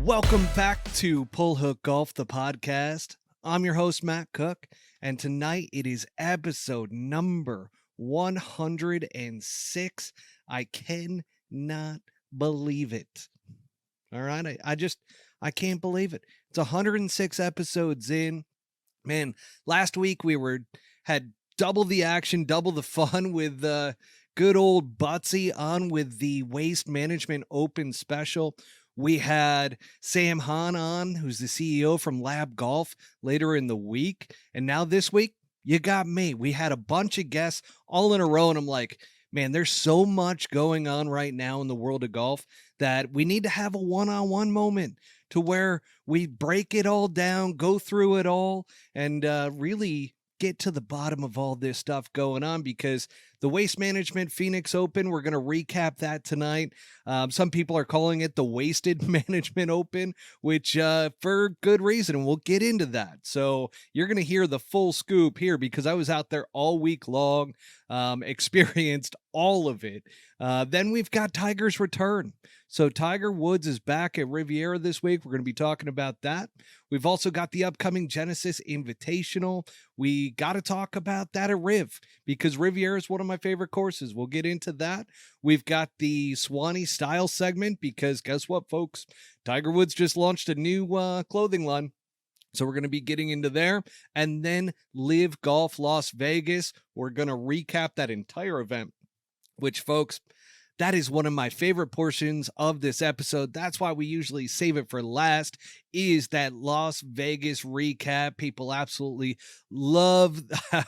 Welcome back to Pull Hook Golf, the podcast. I'm your host, Matt Cook, and tonight it is episode number 106. I cannot believe it. All right, I can't believe it. It's 106 episodes in. Man, last week we had double the action, double the fun with good old Butsy on with the Waste Management Open special. We had Sam Hahn on, who's the CEO from LIV Golf, later in the week. And now this week, you got me. We had a bunch of guests all in a row, and I'm like, man, there's so much going on right now in the world of golf that we need to have a one-on-one moment to where we break it all down, go through it all, and really get to the bottom of all this stuff going on, because the Waste Management Phoenix Open, we're going to recap that tonight. Some people are calling it the Wasted Management Open, which for good reason. We'll get into that. So you're going to hear the full scoop here because I was out there all week long, experienced all of it. Then we've got Tiger's return. So Tiger Woods is back at Riviera this week. We're going to be talking about that. We've also got the upcoming Genesis Invitational. We got to talk about that at Riv because Riviera is one of my favorite courses. We'll get into that. We've got the Swannies style segment because guess what, folks? Tiger Woods just launched a new clothing line. So we're going to be getting into there. And then LIV Golf Las Vegas. We're going to recap that entire event, which, folks, that is one of my favorite portions of this episode. That's why we usually save it for last, is that Las Vegas recap. People absolutely love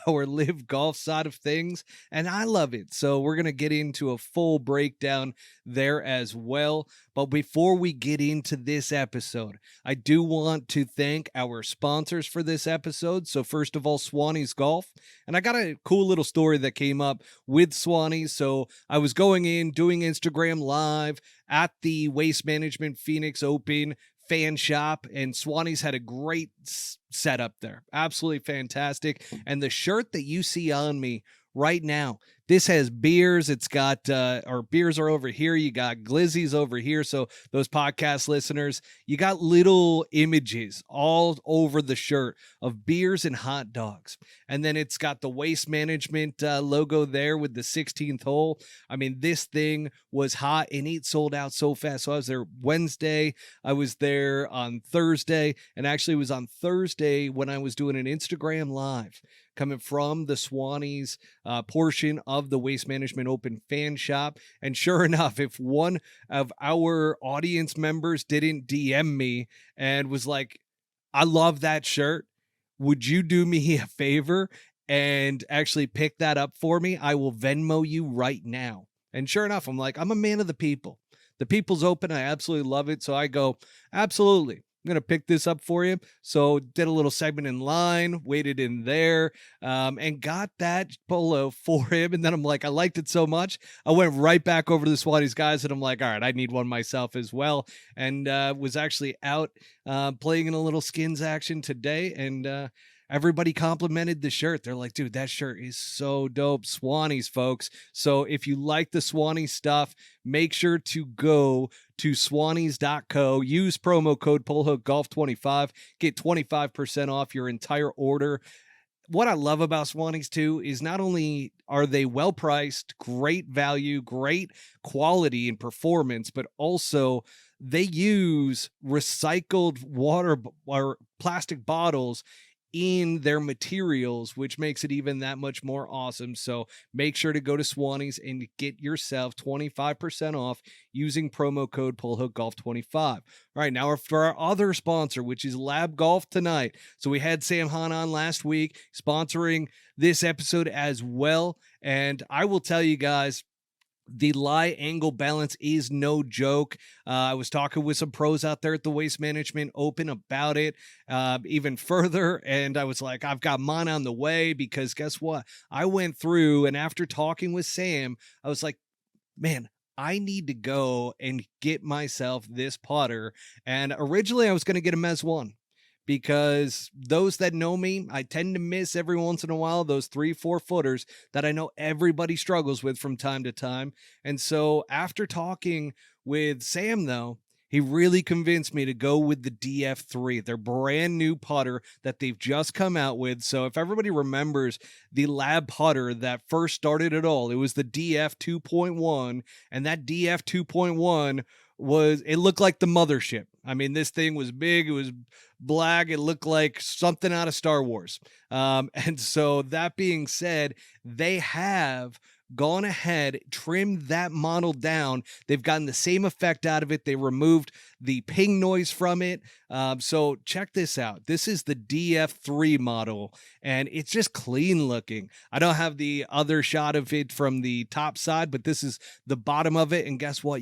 our LIV Golf side of things, and I love it. So we're going to get into a full breakdown there as well. But before we get into this episode, I do want to thank our sponsors for this episode. So first of all, Swannies Golf. And I got a cool little story that came up with Swannies. So I was going in, doing Instagram Live at the Waste Management Phoenix Open fan shop, and Swannies had a great setup there. Absolutely fantastic. And the shirt that you see on me right now, this has beers. It's got our beers are over here. You got glizzies over here. So those podcast listeners, you got little images all over the shirt of beers and hot dogs. And then it's got the Waste Management logo there with the 16th hole. I mean, this thing was hot and it sold out so fast. So I was there Wednesday. I was there on Thursday, and actually it was on Thursday when I was doing an Instagram Live coming from the Swannies portion of the Waste Management Open fan shop. And sure enough, if one of our audience members didn't DM me and was like, I love that shirt, would you do me a favor and actually pick that up for me? I will Venmo you right now. And sure enough, I'm like, I'm a man of the people. The people's open. I absolutely love it. So I go, absolutely, I'm going to pick this up for you. So did a little segment in line, waited in there, and got that polo for him. And then I'm like, I liked it so much. I went right back over to the Swannies guys, and I'm like, all right, I need one myself as well. And was actually out playing in a little skins action today. And everybody complimented the shirt. They're like, dude, that shirt is so dope. Swannies, folks. So if you like the Swannies stuff, make sure to go to swannies.co. Use promo code PullHookGolf25. Get 25% off your entire order. What I love about Swannies too is not only are they well priced, great value, great quality and performance, but also they use recycled water or plastic bottles in their materials, which makes it even that much more awesome. So make sure to go to Swannies and get yourself 25% off using promo code PullHookGolf25. All right, now for our other sponsor, which is L.A.B Golf tonight. So we had Sam Hahn on last week sponsoring this episode as well. And I will tell you guys, the lie angle balance is no joke. I was talking with some pros out there at the Waste Management Open about it even further. And I was like, I've got mine on the way because guess what? I went through, and after talking with Sam, I was like, man, I need to go and get myself this putter. And originally I was going to get a Mez 1. Because those that know me, I tend to miss every once in a while those 3-4 footers that I know everybody struggles with from time to time. And so after talking with Sam, though, He really convinced me to go with the DF3, their brand new putter that they've just come out with. So if everybody remembers the L.A.B putter that first started it all, it was the DF 2.1, and that DF 2.1 it looked like the mothership. I mean, this thing was big, it was black, it looked like something out of Star Wars. And so that being said, they have gone ahead, trimmed that model down. They've gotten the same effect out of it. They removed the ping noise from it. So check this out. This is the DF3 model, and it's just clean looking. I don't have the other shot of it from the top side, but this is the bottom of it. And guess what?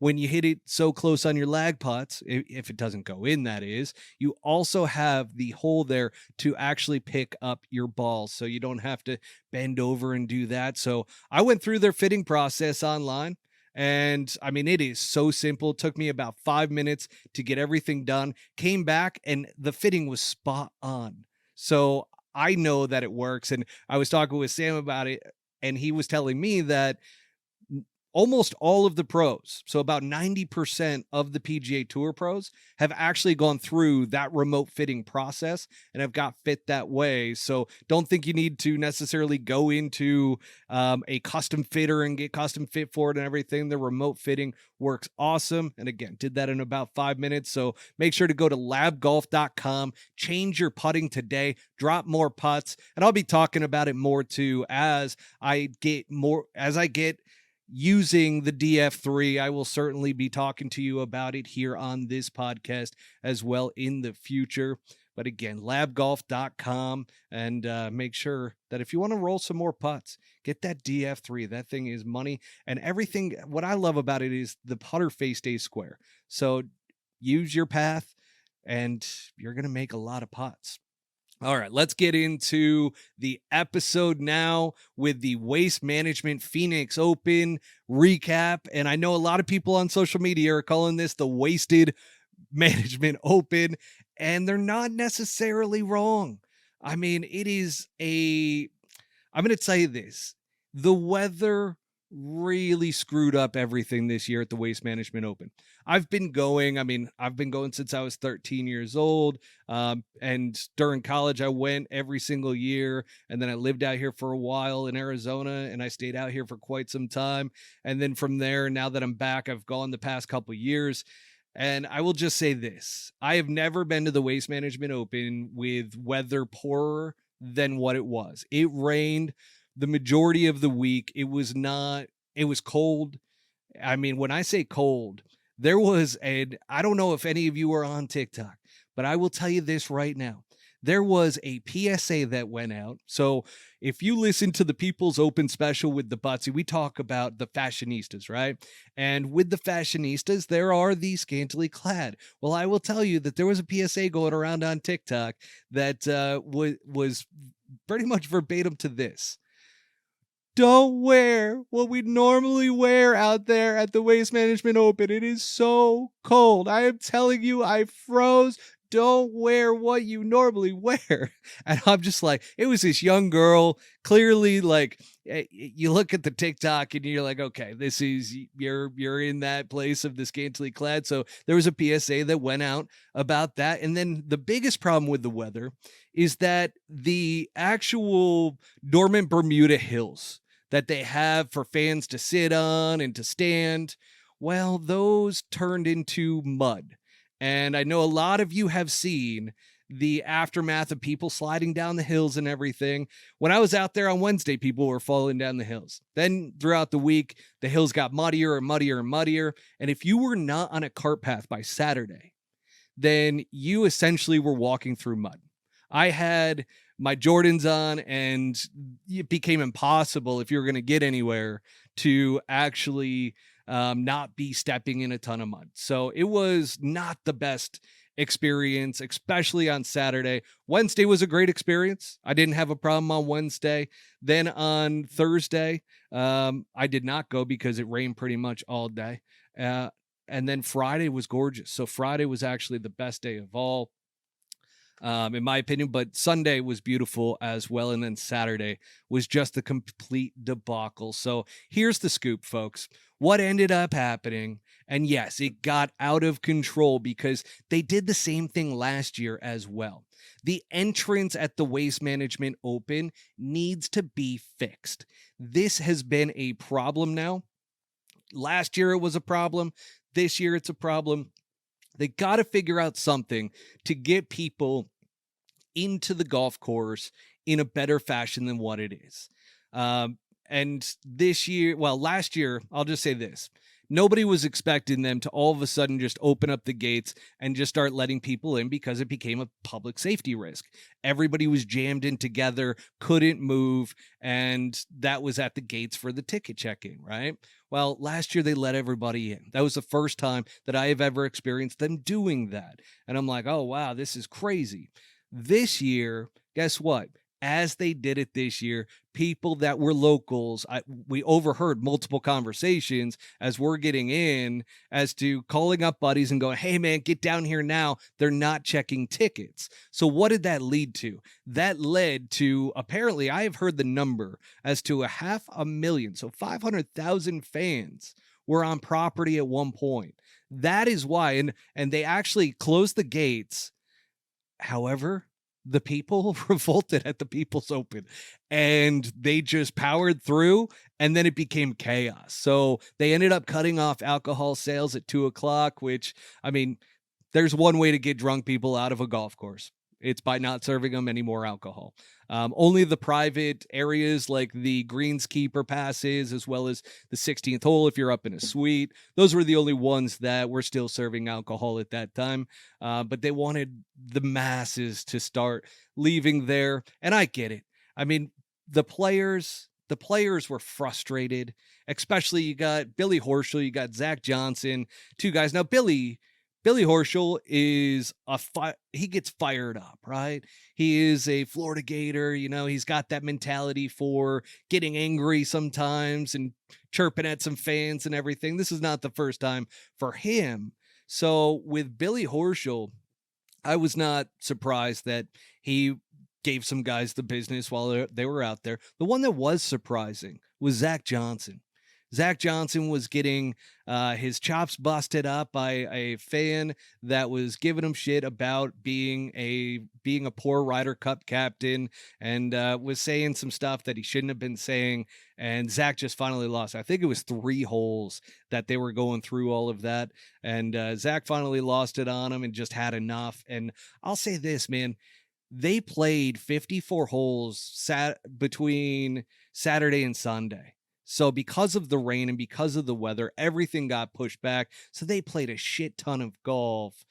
When you hit it so close on your lag putts, if it doesn't go in, that is, you also have the hole there to actually pick up your balls. So you don't have to bend over and do that. So I went through their fitting process online. And I mean, it is so simple. It took me about 5 minutes to get everything done. Came back and the fitting was spot on. So I know that it works. And I was talking with Sam about it, and he was telling me that almost all of the pros, so about 90% of the PGA Tour pros, have actually gone through that remote fitting process and have got fit that way. So don't think you need to necessarily go into a custom fitter and get custom fit for it and everything. The remote fitting works awesome. And again, did that in about 5 minutes. So make sure to go to labgolf.com, change your putting today, drop more putts. And I'll be talking about it more too as I get using the DF3. I will certainly be talking to you about it here on this podcast as well in the future. But again, labgolf.com, and make sure that if you want to roll some more putts, get that DF3. That thing is money. And everything, what I love about it is the putter face stays square. So use your path and you're going to make a lot of putts. All right, let's get into the episode now with the Waste Management Phoenix Open recap. And I know a lot of people on social media are calling this the Wasted Management Open, and they're not necessarily wrong. I mean, I'm going to tell you this. The weather really screwed up everything this year at the Waste Management Open. I've been going since I was 13 years old. And during college, I went every single year. And then I lived out here for a while in Arizona, and I stayed out here for quite some time. And then from there, now that I'm back, I've gone the past couple of years. And I will just say this. I have never been to the Waste Management Open with weather poorer than what it was. It rained the majority of the week. It was cold. I mean, when I say cold, I don't know if any of you are on TikTok, but I will tell you this right now. There was a PSA that went out. So if you listen to the People's Open special with the Butsy, we talk about the fashionistas, right? And with the fashionistas, there are the scantily clad. Well, I will tell you that there was a PSA going around on TikTok that was pretty much verbatim to this. Don't wear what we normally wear out there at the Waste Management Open. It is so cold. I am telling you, I froze. Don't wear what you normally wear. And I'm just like, it was this young girl, clearly, like, you look at the TikTok and you're like, okay, you're in that place of the scantily clad. So there was a PSA that went out about that. And then the biggest problem with the weather is that the actual dormant Bermuda hills that they have for fans to sit on and to stand, well, those turned into mud. And I know a lot of you have seen the aftermath of people sliding down the hills and everything. When I was out there on Wednesday, people were falling down the hills. Then throughout the week, the hills got muddier and muddier and muddier. And if you were not on a cart path by Saturday, then you essentially were walking through mud. I had my Jordans on, and it became impossible if you were going to get anywhere to actually not be stepping in a ton of mud. So it was not the best experience, especially on Saturday. Wednesday was a great experience. I didn't have a problem on Wednesday. Then on Thursday, I did not go because it rained pretty much all day. And then Friday was gorgeous. So Friday was actually the best day of all, in my opinion, but Sunday was beautiful as well. And then Saturday was just a complete debacle. So here's the scoop, folks. What ended up happening And yes, it got out of control because they did the same thing last year as well. The entrance at the Waste Management Open needs to be fixed. This has been a problem now. Last year it was a problem. This year it's a problem. They got to figure out something to get people into the golf course in a better fashion than what it is. And this year, well, last year, I'll just say this. Nobody was expecting them to all of a sudden just open up the gates and just start letting people in because it became a public safety risk. Everybody was jammed in together, couldn't move, and that was at the gates for the ticket check-in, right? Well, last year they let everybody in. That was the first time that I have ever experienced them doing that. And I'm like, oh, wow, this is crazy. This year, guess what? As they did it this year, people that were locals, we overheard multiple conversations as we're getting in as to calling up buddies and going, hey, man, get down here now. They're not checking tickets. So what did that lead to? That led to, apparently, I have heard the number as to 500,000, so 500,000 fans were on property at one point. That is why, and they actually closed the gates. However, the people revolted at the People's Open and they just powered through, and then it became chaos. So they ended up cutting off alcohol sales at 2:00, which, I mean, there's one way to get drunk people out of a golf course. It's by not serving them any more alcohol. Only the private areas like the greenskeeper passes, as well as the 16th hole, if you're up in a suite, those were the only ones that were still serving alcohol at that time. But they wanted the masses to start leaving there. And I get it. I mean, the players were frustrated, especially you got Billy Horschel, you got Zach Johnson, two guys. Now, Billy Horschel is he gets fired up, right? He is a Florida Gator, he's got that mentality for getting angry sometimes and chirping at some fans and everything. This is not the first time for him. So with Billy Horschel, I was not surprised that he gave some guys the business while they were out there. The one that was surprising was Zach Johnson. Zach Johnson was getting his chops busted up by a fan that was giving him shit about being a poor Ryder Cup captain, and was saying some stuff that he shouldn't have been saying. And Zach just finally lost. I think it was 3 holes that they were going through all of that. And Zach finally lost it on him and just had enough. And I'll say this, man, they played 54 holes between Saturday and Sunday. So because of the rain and because of the weather, everything got pushed back. So they played a shit ton of golf.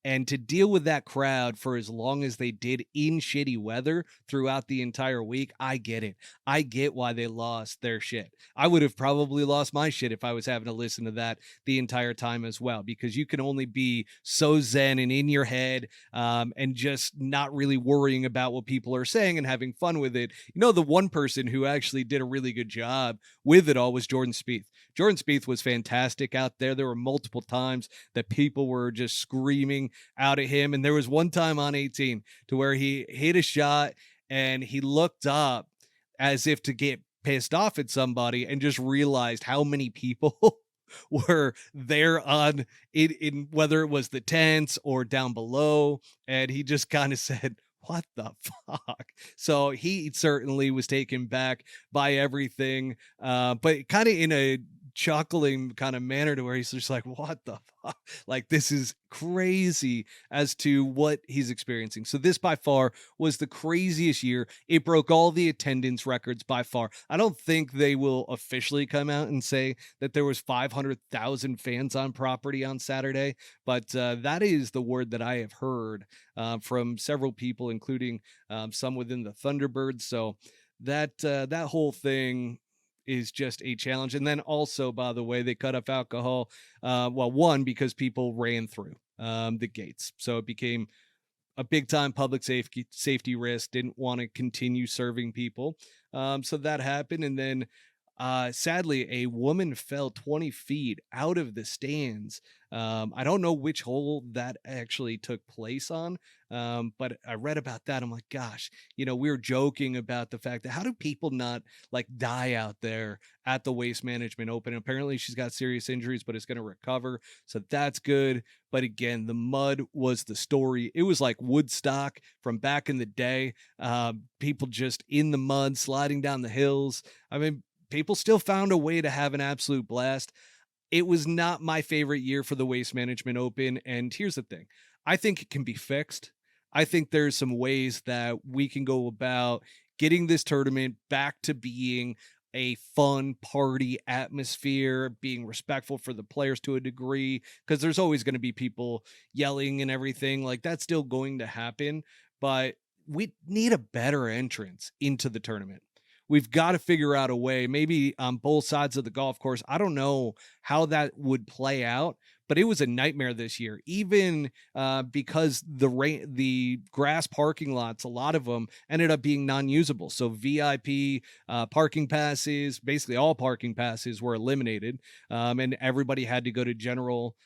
And to deal with that crowd for as long as they did in shitty weather throughout the entire week, I get it. I get why they lost their shit. I would have probably lost my shit if I was having to listen to that the entire time as well, because you can only be so zen and in your head, and just not really worrying about what people are saying and having fun with it. The one person who actually did a really good job with it all was Jordan Spieth. Jordan Spieth was fantastic out there. There were multiple times that people were just screaming out at him. And there was one time on 18 to where he hit a shot and he looked up as if to get pissed off at somebody and just realized how many people were there on it, in whether it was the tents or down below. And he just kind of said, what the fuck? So he certainly was taken back by everything, but kind of in a chuckling kind of manner, to where he's just like, what the fuck? Like, this is crazy as to what he's experiencing. So this by far was the craziest year. It broke all the attendance records by far. I don't think they will officially come out and say that there was 500,000 fans on property on Saturday, but that is the word that I have heard from several people, including some within the Thunderbirds. So that whole thing is just a challenge. And then also, by the way, they cut off alcohol. One, because people ran through the gates. So it became a big time public safety risk, didn't want to continue serving people. So that happened. And then sadly, a woman fell 20 feet out of the stands. I don't know which hole that actually took place on, but I read about that. I'm like, gosh, we were joking about the fact that how do people not like die out there at the Waste Management Open? Apparently, she's got serious injuries, but it's going to recover. So that's good. But again, the mud was the story. It was like Woodstock from back in the day. People just in the mud, sliding down the hills. I mean, people still found a way to have an absolute blast. It was not my favorite year for the Waste Management Open. And here's the thing, I think it can be fixed. I think there's some ways that we can go about getting this tournament back to being a fun party atmosphere, being respectful for the players to a degree, because there's always going to be people yelling and everything. Like that's still going to happen, but we need a better entrance into the tournament. We've got to figure out a way, maybe on both sides of the golf course. I don't know how that would play out, but it was a nightmare this year, even because the grass parking lots, a lot of them ended up being non-usable. So VIP parking passes, basically all parking passes were eliminated, and everybody had to go to general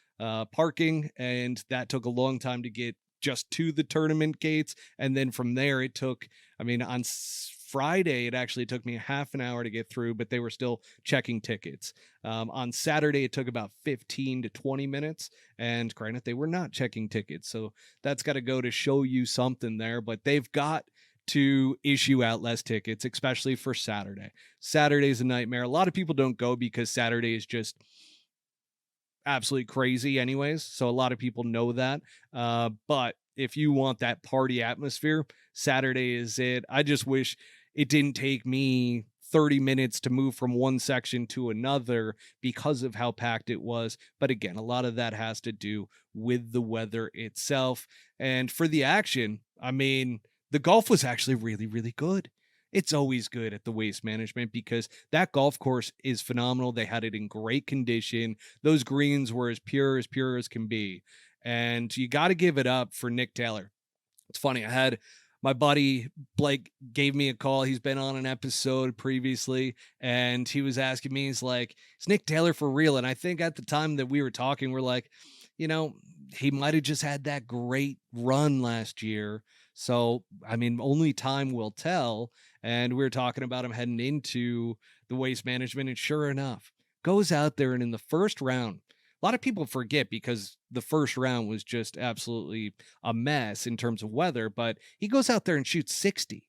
parking, and that took a long time to get just to the tournament gates. And then from there, it took, I mean, on Friday, it actually took me a half an hour to get through, but they were still checking tickets. On Saturday, it took about 15 to 20 minutes. And granted, they were not checking tickets. So that's got to go to show you something there. But they've got to issue out less tickets, especially for Saturday. Saturday's a nightmare. A lot of people don't go because Saturday is just absolutely crazy anyways. So a lot of people know that. But if you want that party atmosphere, Saturday is it. I just wish it didn't take me 30 minutes to move from one section to another because of how packed it was. But again, a lot of that has to do with the weather itself. And for the action, I mean, the golf was actually really, really good. It's always good at the Waste Management because that golf course is phenomenal. They had it in great condition. Those greens were as pure as can be. And you got to give it up for Nick Taylor. It's funny. I had my buddy Blake gave me a call. He's been on an episode previously, and he was asking me, he's like, is Nick Taylor for real? And I think at the time that we were talking, we're like, he might have just had that great run last year. So, I mean, only time will tell. And we were talking about him heading into the Waste Management. And sure enough, goes out there and in the first round, a lot of people forget because the first round was just absolutely a mess in terms of weather, but he goes out there and shoots 60.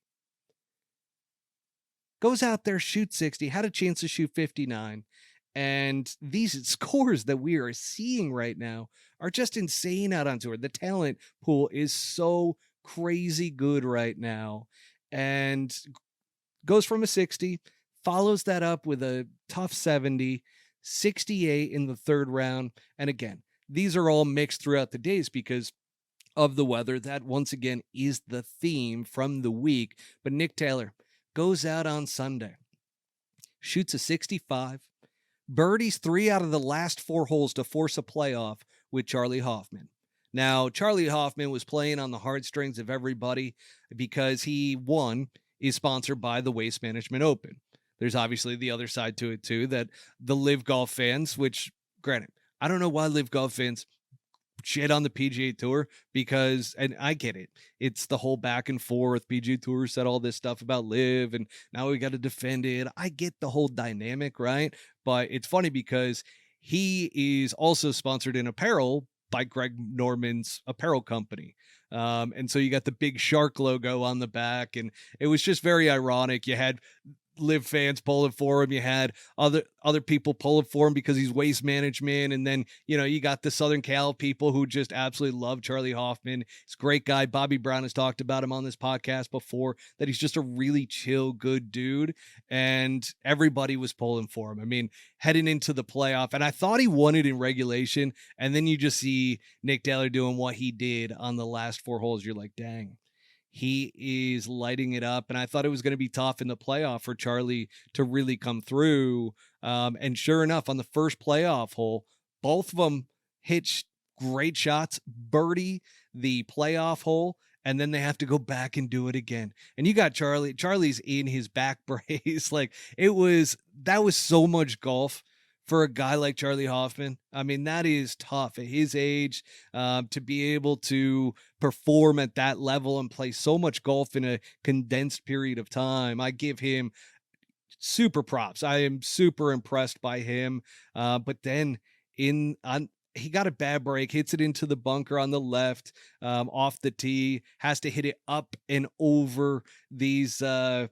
Goes out there, shoots 60, had a chance to shoot 59. And these scores that we are seeing right now are just insane out on tour. The talent pool is so crazy good right now. And goes from a 60, follows that up with a tough 70, 68 in the third round. And again, these are all mixed throughout the days because of the weather. That once again is the theme from the week. But Nick Taylor goes out on Sunday, shoots a 65, birdies 3 out of the last 4 holes to force a playoff with Charlie Hoffman. Now, Charlie Hoffman was playing on the heartstrings of everybody because he, one, is sponsored by the Waste Management Open. There's obviously the other side to it too, that the LIV Golf fans, which granted, I don't know why LIV Golf fans shit on the PGA Tour because, and I get it, it's the whole back and forth. PGA Tour said all this stuff about LIV and now we got to defend it. I get the whole dynamic, right? But it's funny because he is also sponsored in apparel by Greg Norman's apparel company. And so you got the big shark logo on the back, and it was just very ironic. You had LIV fans pulling for him. You had other people pulling for him because he's Waste Management. And then, you got the Southern Cal people who just absolutely love Charlie Hoffman. He's a great guy. Bobby Brown has talked about him on this podcast before, that he's just a really chill, good dude. And everybody was pulling for him. I mean, heading into the playoff, and I thought he won it in regulation. And then you just see Nick Taylor doing what he did on the last 4 holes. You're like, dang. He is lighting it up. And I thought it was going to be tough in the playoff for Charlie to really come through. And sure enough, on the first playoff hole, both of them hit great shots, birdie the playoff hole. and then they have to go back and do it again. And you got Charlie's in his back brace. Like that was so much golf for a guy like Charlie Hoffman. I mean, that is tough at his age, to be able to perform at that level and play so much golf in a condensed period of time. I give him super props. I am super impressed by him. But then he got a bad break, hits it into the bunker on the left, off the tee, has to hit it up and over these, I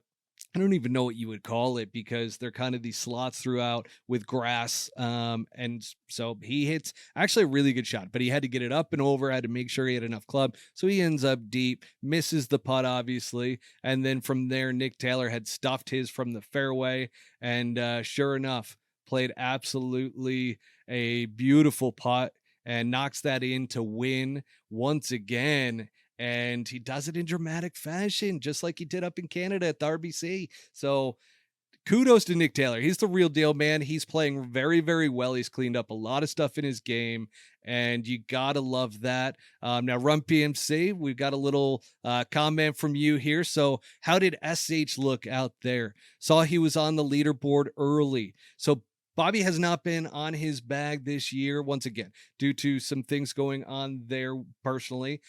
don't even know what you would call it, because they're kind of these slots throughout with grass. And so he hits actually a really good shot, but he had to get it up and over, had to make sure he had enough club. So he ends up deep, misses the putt, obviously. And then from there, Nick Taylor had stuffed his from the fairway. And sure enough, played absolutely a beautiful putt and knocks that in to win once again. And he does it in dramatic fashion, just like he did up in Canada at the RBC. So kudos to Nick Taylor. He's the real deal, man. He's playing very, very well. He's cleaned up a lot of stuff in his game, and you gotta love that. Now, Run PMC, we've got a little comment from you here. So how did SH look out there? Saw he was on the leaderboard early. So Bobby has not been on his bag this year, once again, due to some things going on there personally.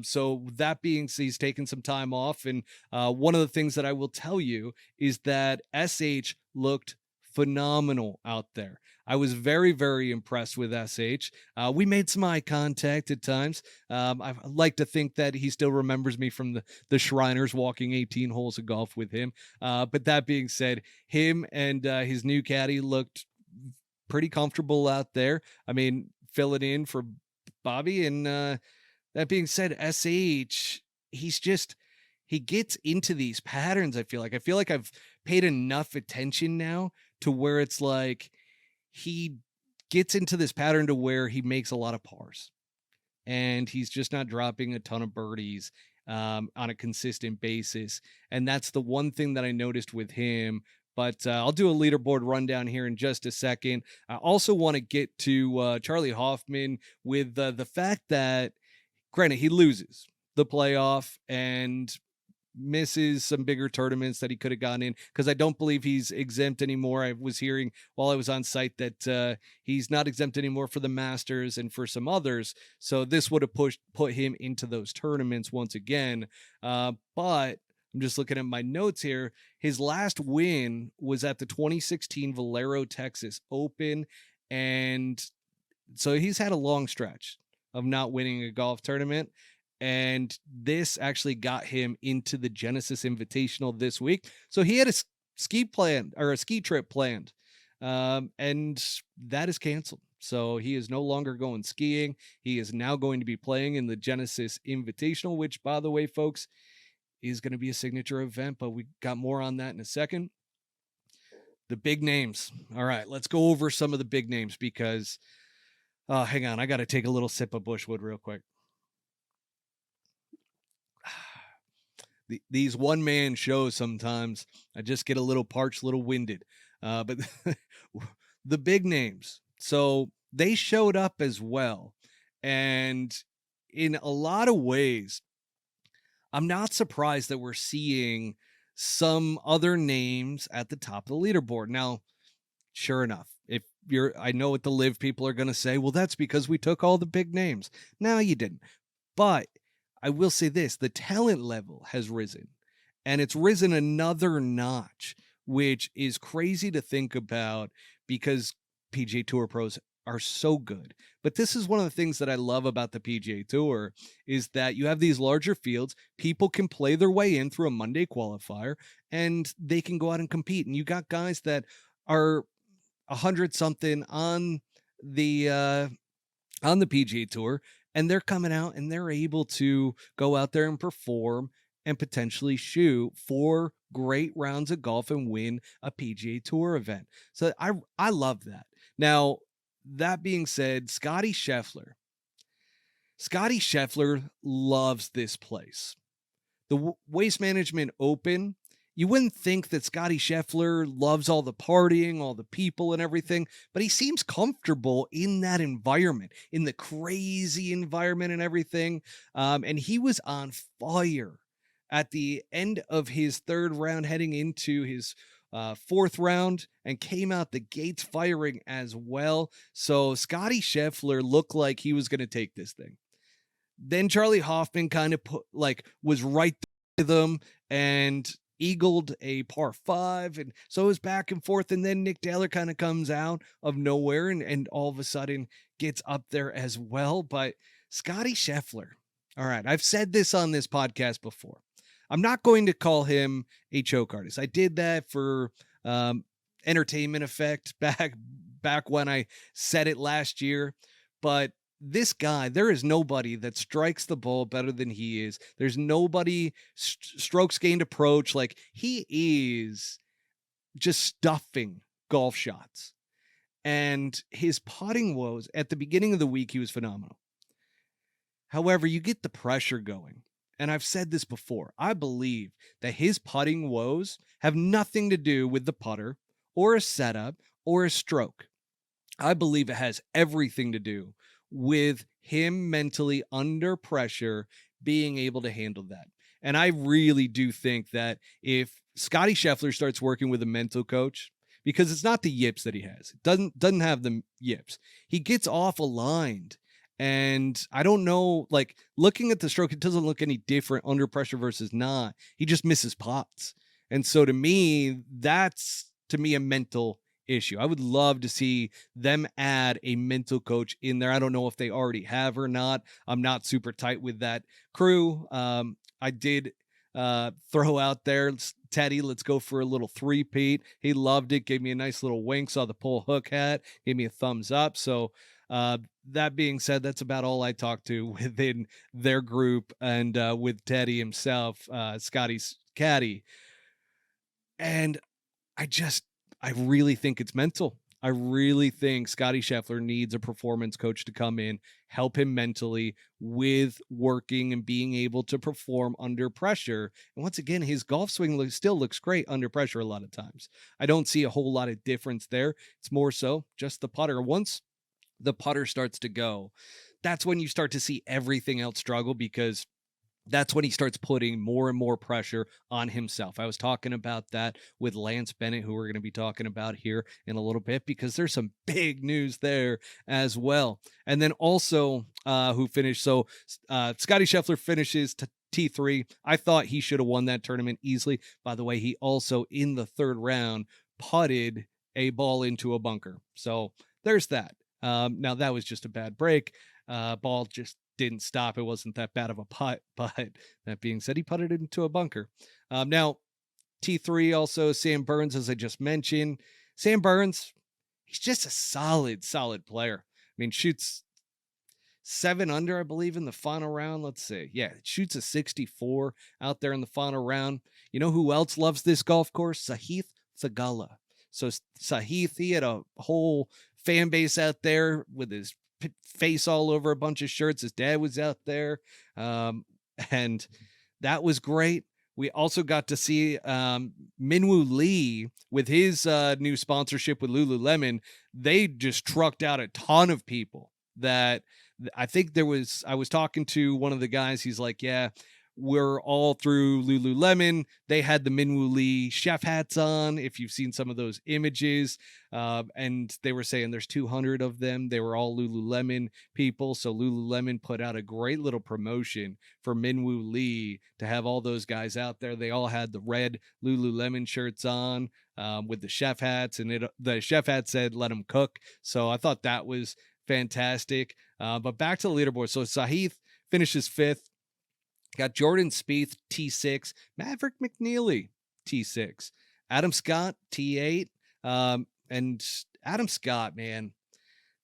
So that being said, he's taken some time off. And one of the things that I will tell you is that SH looked phenomenal out there. I was very, very impressed with SH. We made some eye contact at times. I like to think that he still remembers me from the Shriners walking 18 holes of golf with him. But that being said, him and his new caddy looked pretty comfortable out there. I mean, filling in for Bobby. And that being said, SH, he gets into these patterns. I feel like I've paid enough attention now to where it's like he gets into this pattern to where he makes a lot of pars, and he's just not dropping a ton of birdies on a consistent basis. And that's the one thing that I noticed with him. But I'll do a leaderboard rundown here in just a second. I also want to get to Charlie Hoffman with the fact that, granted, he loses the playoff and misses some bigger tournaments that he could have gotten in, because I don't believe he's exempt anymore. I was hearing while I was on site that he's not exempt anymore for the Masters and for some others. So this would have put him into those tournaments once again. But I'm just looking at my notes here. His last win was at the 2016 Valero Texas Open. And so he's had a long stretch of not winning a golf tournament. And this actually got him into the Genesis Invitational this week. So he had a ski trip planned. And that is canceled. So he is no longer going skiing. He is now going to be playing in the Genesis Invitational, which, by the way, folks, is going to be a signature event, but we got more on that in a second. The big names. All right, let's go over some of the big names, because hang on, I got to take a little sip of Bushwood real quick. These one-man shows, sometimes I just get a little parched, a little winded. But the big names, so they showed up as well. And in a lot of ways, I'm not surprised that we're seeing some other names at the top of the leaderboard. Now, sure enough, I know what the LIV people are going to say, well, that's because we took all the big names. No, you didn't. But I will say this, the talent level has risen, and it's risen another notch, which is crazy to think about, because PGA Tour pros are so good. But this is one of the things that I love about the PGA Tour, is that you have these larger fields. People can play their way in through a Monday qualifier, and they can go out and compete. And you got guys that are 100 something on the PGA Tour, and they're coming out and they're able to go out there and perform and potentially shoot 4 great rounds of golf and win a PGA Tour event. So I love that. Now, that being said, Scotty Scheffler loves this place. The Waste Management Open, you wouldn't think that Scotty Scheffler loves all the partying, all the people and everything, but he seems comfortable in that environment, in the crazy environment and everything. And he was on fire at the end of his third round, heading into his fourth round, and came out the gates firing as well. So Scotty Scheffler looked like he was going to take this thing. Then Charlie Hoffman kind of was right with him and eagled a par 5, and so it was back and forth. And then Nick Taylor kind of comes out of nowhere and all of a sudden gets up there as well. But Scotty Scheffler, all right, I've said this on this podcast before, I'm not going to call him a choke artist. I did that for entertainment effect back when I said it last year, but this guy, there is nobody that strikes the ball better than he is. There's nobody strokes gained approach. Like, he is just stuffing golf shots. And his putting woes at the beginning of the week, he was phenomenal. However, you get the pressure going. And I've said this before. I believe that his putting woes have nothing to do with the putter or a setup or a stroke. I believe it has everything to do with him mentally under pressure, being able to handle that. And I really do think that if Scotty Scheffler starts working with a mental coach, because it's not the yips that he has, it doesn't have the yips, he gets off aligned. And I don't know, like, looking at the stroke, it doesn't look any different under pressure versus not. He just misses pots. And so to me, that's a mental issue. I would love to see them add a mental coach in there. I don't know if they already have or not. I'm not super tight with that crew. I did throw out there, Teddy, let's go for a little three-peat. He loved it, gave me a nice little wink, saw the pull hook hat, gave me a thumbs up. So that being said, that's about all I talked to within their group, and with Teddy himself, Scotty's caddy. And I really think it's mental. I really think Scotty Scheffler needs a performance coach to come in, help him mentally with working and being able to perform under pressure. And once again, his golf swing still looks great under pressure a lot of times. I don't see a whole lot of difference there. It's more so just the putter. Once the putter starts to go, that's when you start to see everything else struggle, because that's when he starts putting more and more pressure on himself. I was talking about that with Lance Bennett, who we're going to be talking about here in a little bit, because there's some big news there as well. And then also who finished. So Scotty Scheffler finishes T3. I thought he should have won that tournament easily. By the way, he also in the third round putted a ball into a bunker. So there's that. Now that was just a bad break. Ball just didn't stop. It wasn't that bad of a putt, but that being said, he putted it into a bunker. Now T3 also Sam Burns, as I just mentioned. Sam Burns, he's just a solid player. I mean, shoots 7 under, I believe, in the final round. Let's see. Yeah, it shoots a 64 out there in the final round. You know who else loves this golf course? Sahith Theegala. So Sahith, he had a whole fan base out there with his face all over a bunch of shirts. His dad was out there, and that was great. We also got to see Minwoo Lee with his new sponsorship with Lululemon. They just trucked out a ton of people. That I think I was talking to one of the guys. He's like, yeah, we're all through Lululemon. They had the Minwoo Lee chef hats on, if you've seen some of those images. And they were saying there's 200 of them. They were all Lululemon people. So Lululemon put out a great little promotion for Minwoo Lee to have all those guys out there. They all had the red Lululemon shirts on with the chef hats, and the chef hat said, "Let them cook." So I thought that was fantastic. But back to the leaderboard. So Sahith finishes 5th. Got Jordan Spieth, T6, Maverick McNeely, T6, Adam Scott, T8. And Adam Scott, man,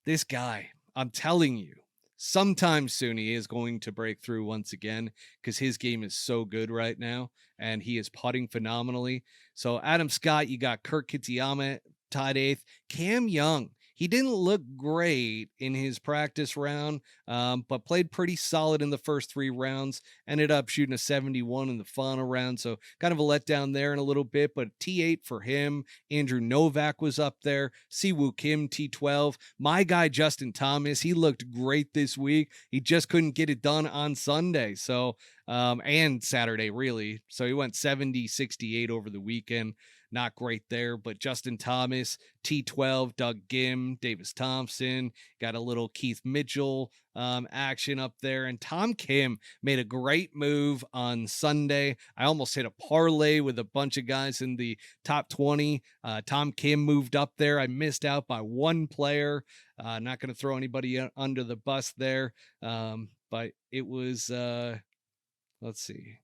this guy, I'm telling you, sometime soon he is going to break through once again, because his game is so good right now, and he is putting phenomenally. So Adam Scott, you got Kurt Kitayama tied 8th. Cam Young, He didn't look great in his practice round, but played pretty solid in the first 3 rounds. Ended up shooting a 71 in the final round, so kind of a letdown there in a little bit. But T8 for him. Andrew Novak was up there. Siwoo Kim, T12. My guy Justin Thomas, he looked great this week. He just couldn't get it done on Sunday. So and Saturday, really. So he went 70, 68 over the weekend. Not great there, but Justin Thomas, T12, Doug Gim, Davis Thompson, got a little Keith Mitchell action up there. And Tom Kim made a great move on Sunday. I almost hit a parlay with a bunch of guys in the top 20. Tom Kim moved up there. I missed out by one player. Not going to throw anybody under the bus there. But it was, let's see,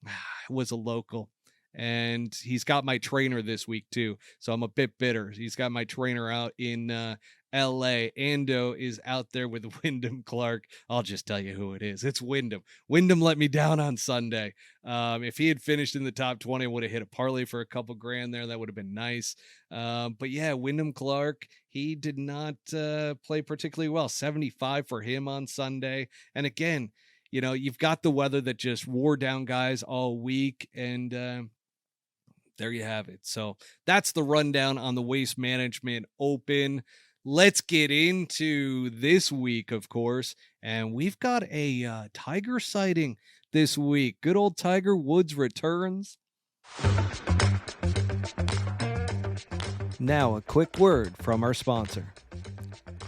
it was a local. And he's got my trainer this week too, so I'm a bit bitter. He's got my trainer out in L.A. Ando is out there with Wyndham Clark. I'll just tell you who it is. It's Wyndham. Wyndham let me down on Sunday. If he had finished in the top 20, I would have hit a parlay for a couple grand there. That would have been nice. But yeah, Wyndham Clark, he did not play particularly well. 75 for him on Sunday. And again, you know, you've got the weather that just wore down guys all week, and there you have it. So that's the rundown on the Waste Management Open. Let's get into this week, of course. And we've got a tiger sighting this week. Good old Tiger Woods returns. Now, a quick word from our sponsor.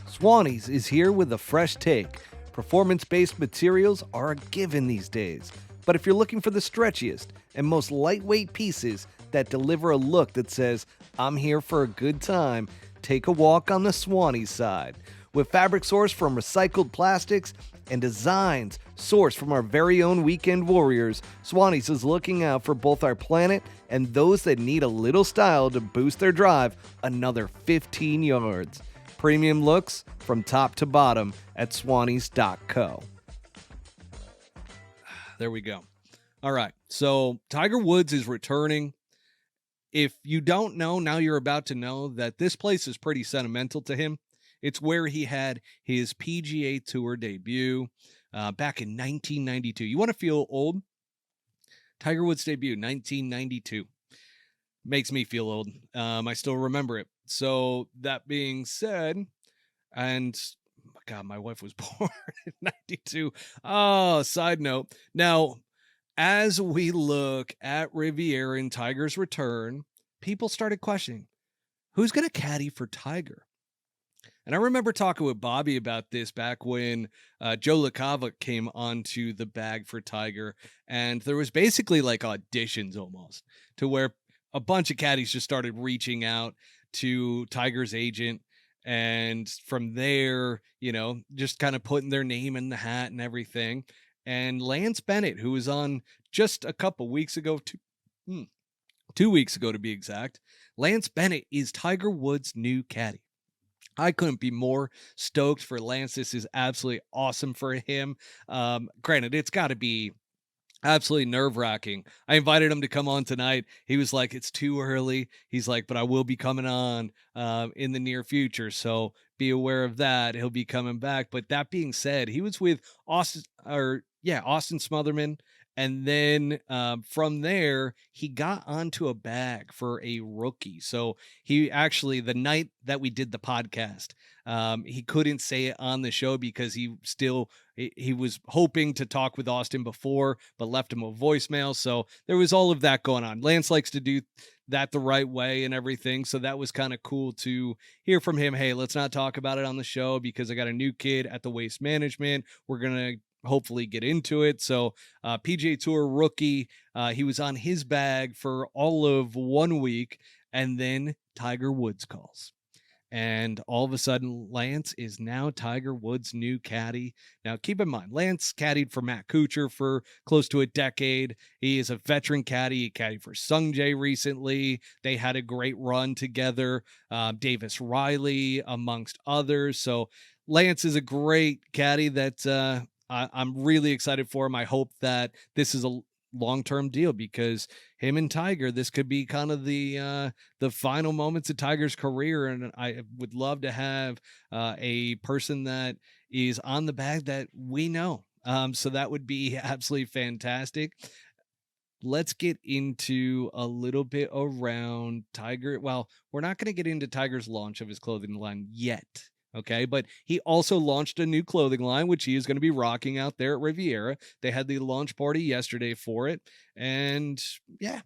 Swannies is here with a fresh take. Performance-based materials are a given these days. But if you're looking for the stretchiest and most lightweight pieces that deliver a look that says, I'm here for a good time, take a walk on the Swannies side. With fabric sourced from recycled plastics and designs sourced from our very own weekend warriors, Swannies is looking out for both our planet and those that need a little style to boost their drive another 15 yards. Premium looks from top to bottom at swannies.co. There we go. All right. So Tiger Woods is returning. If you don't know, now you're about to know that this place is pretty sentimental to him. It's where he had his PGA Tour debut back in 1992. You want to feel old? Tiger Woods debut, 1992. Makes me feel old. I still remember it. So that being said, and God, my wife was born in 92. Oh, side note. Now, as we look at Riviera and Tiger's return, people started questioning, who's going to caddy for Tiger? And I remember talking with Bobby about this back when Joe LaCava came onto the bag for Tiger. And there was basically like auditions almost to where a bunch of caddies just started reaching out to Tiger's agent. And from there, you know, just kind of putting their name in the hat and everything. And Lance Bennett, who was on just a couple weeks ago, 2 weeks ago to be exact, Lance Bennett is Tiger Woods' new caddy. I couldn't be more stoked for Lance. This is absolutely awesome for him. Granted, it's got to be absolutely nerve-wracking. I invited him to come on tonight. He was like, it's too early. He's like, but I will be coming on in the near future. So be aware of that. He'll be coming back. But that being said, he was with Austin Smotherman. And then from there, he got onto a bag for a rookie. So he actually, the night that we did the podcast, he couldn't say it on the show because he was hoping to talk with Austin before, but left him a voicemail. So there was all of that going on. Lance likes to do that the right way and everything. So that was kind of cool to hear from him. Hey, let's not talk about it on the show because I got a new kid at the Waste Management. We're going to hopefully get into it. So PGA Tour rookie, he was on his bag for all of 1 week, and then Tiger Woods calls. And all of a sudden, Lance is now Tiger Woods' new caddy. Now, keep in mind, Lance caddied for Matt Kuchar for close to a decade. He is a veteran caddy. He caddied for Sung Jae recently. They had a great run together. Davis Riley, amongst others. So Lance is a great caddy that I'm really excited for him. I hope that this is long-term deal, because him and Tiger, this could be kind of the final moments of Tiger's career. And I would love to have a person that is on the bag that we know. So that would be absolutely fantastic. Let's get into a little bit around Tiger. Well, we're not going to get into Tiger's launch of his clothing line yet. Okay. But he also launched a new clothing line, which he is going to be rocking out there at Riviera. They had the launch party yesterday for it. And yeah,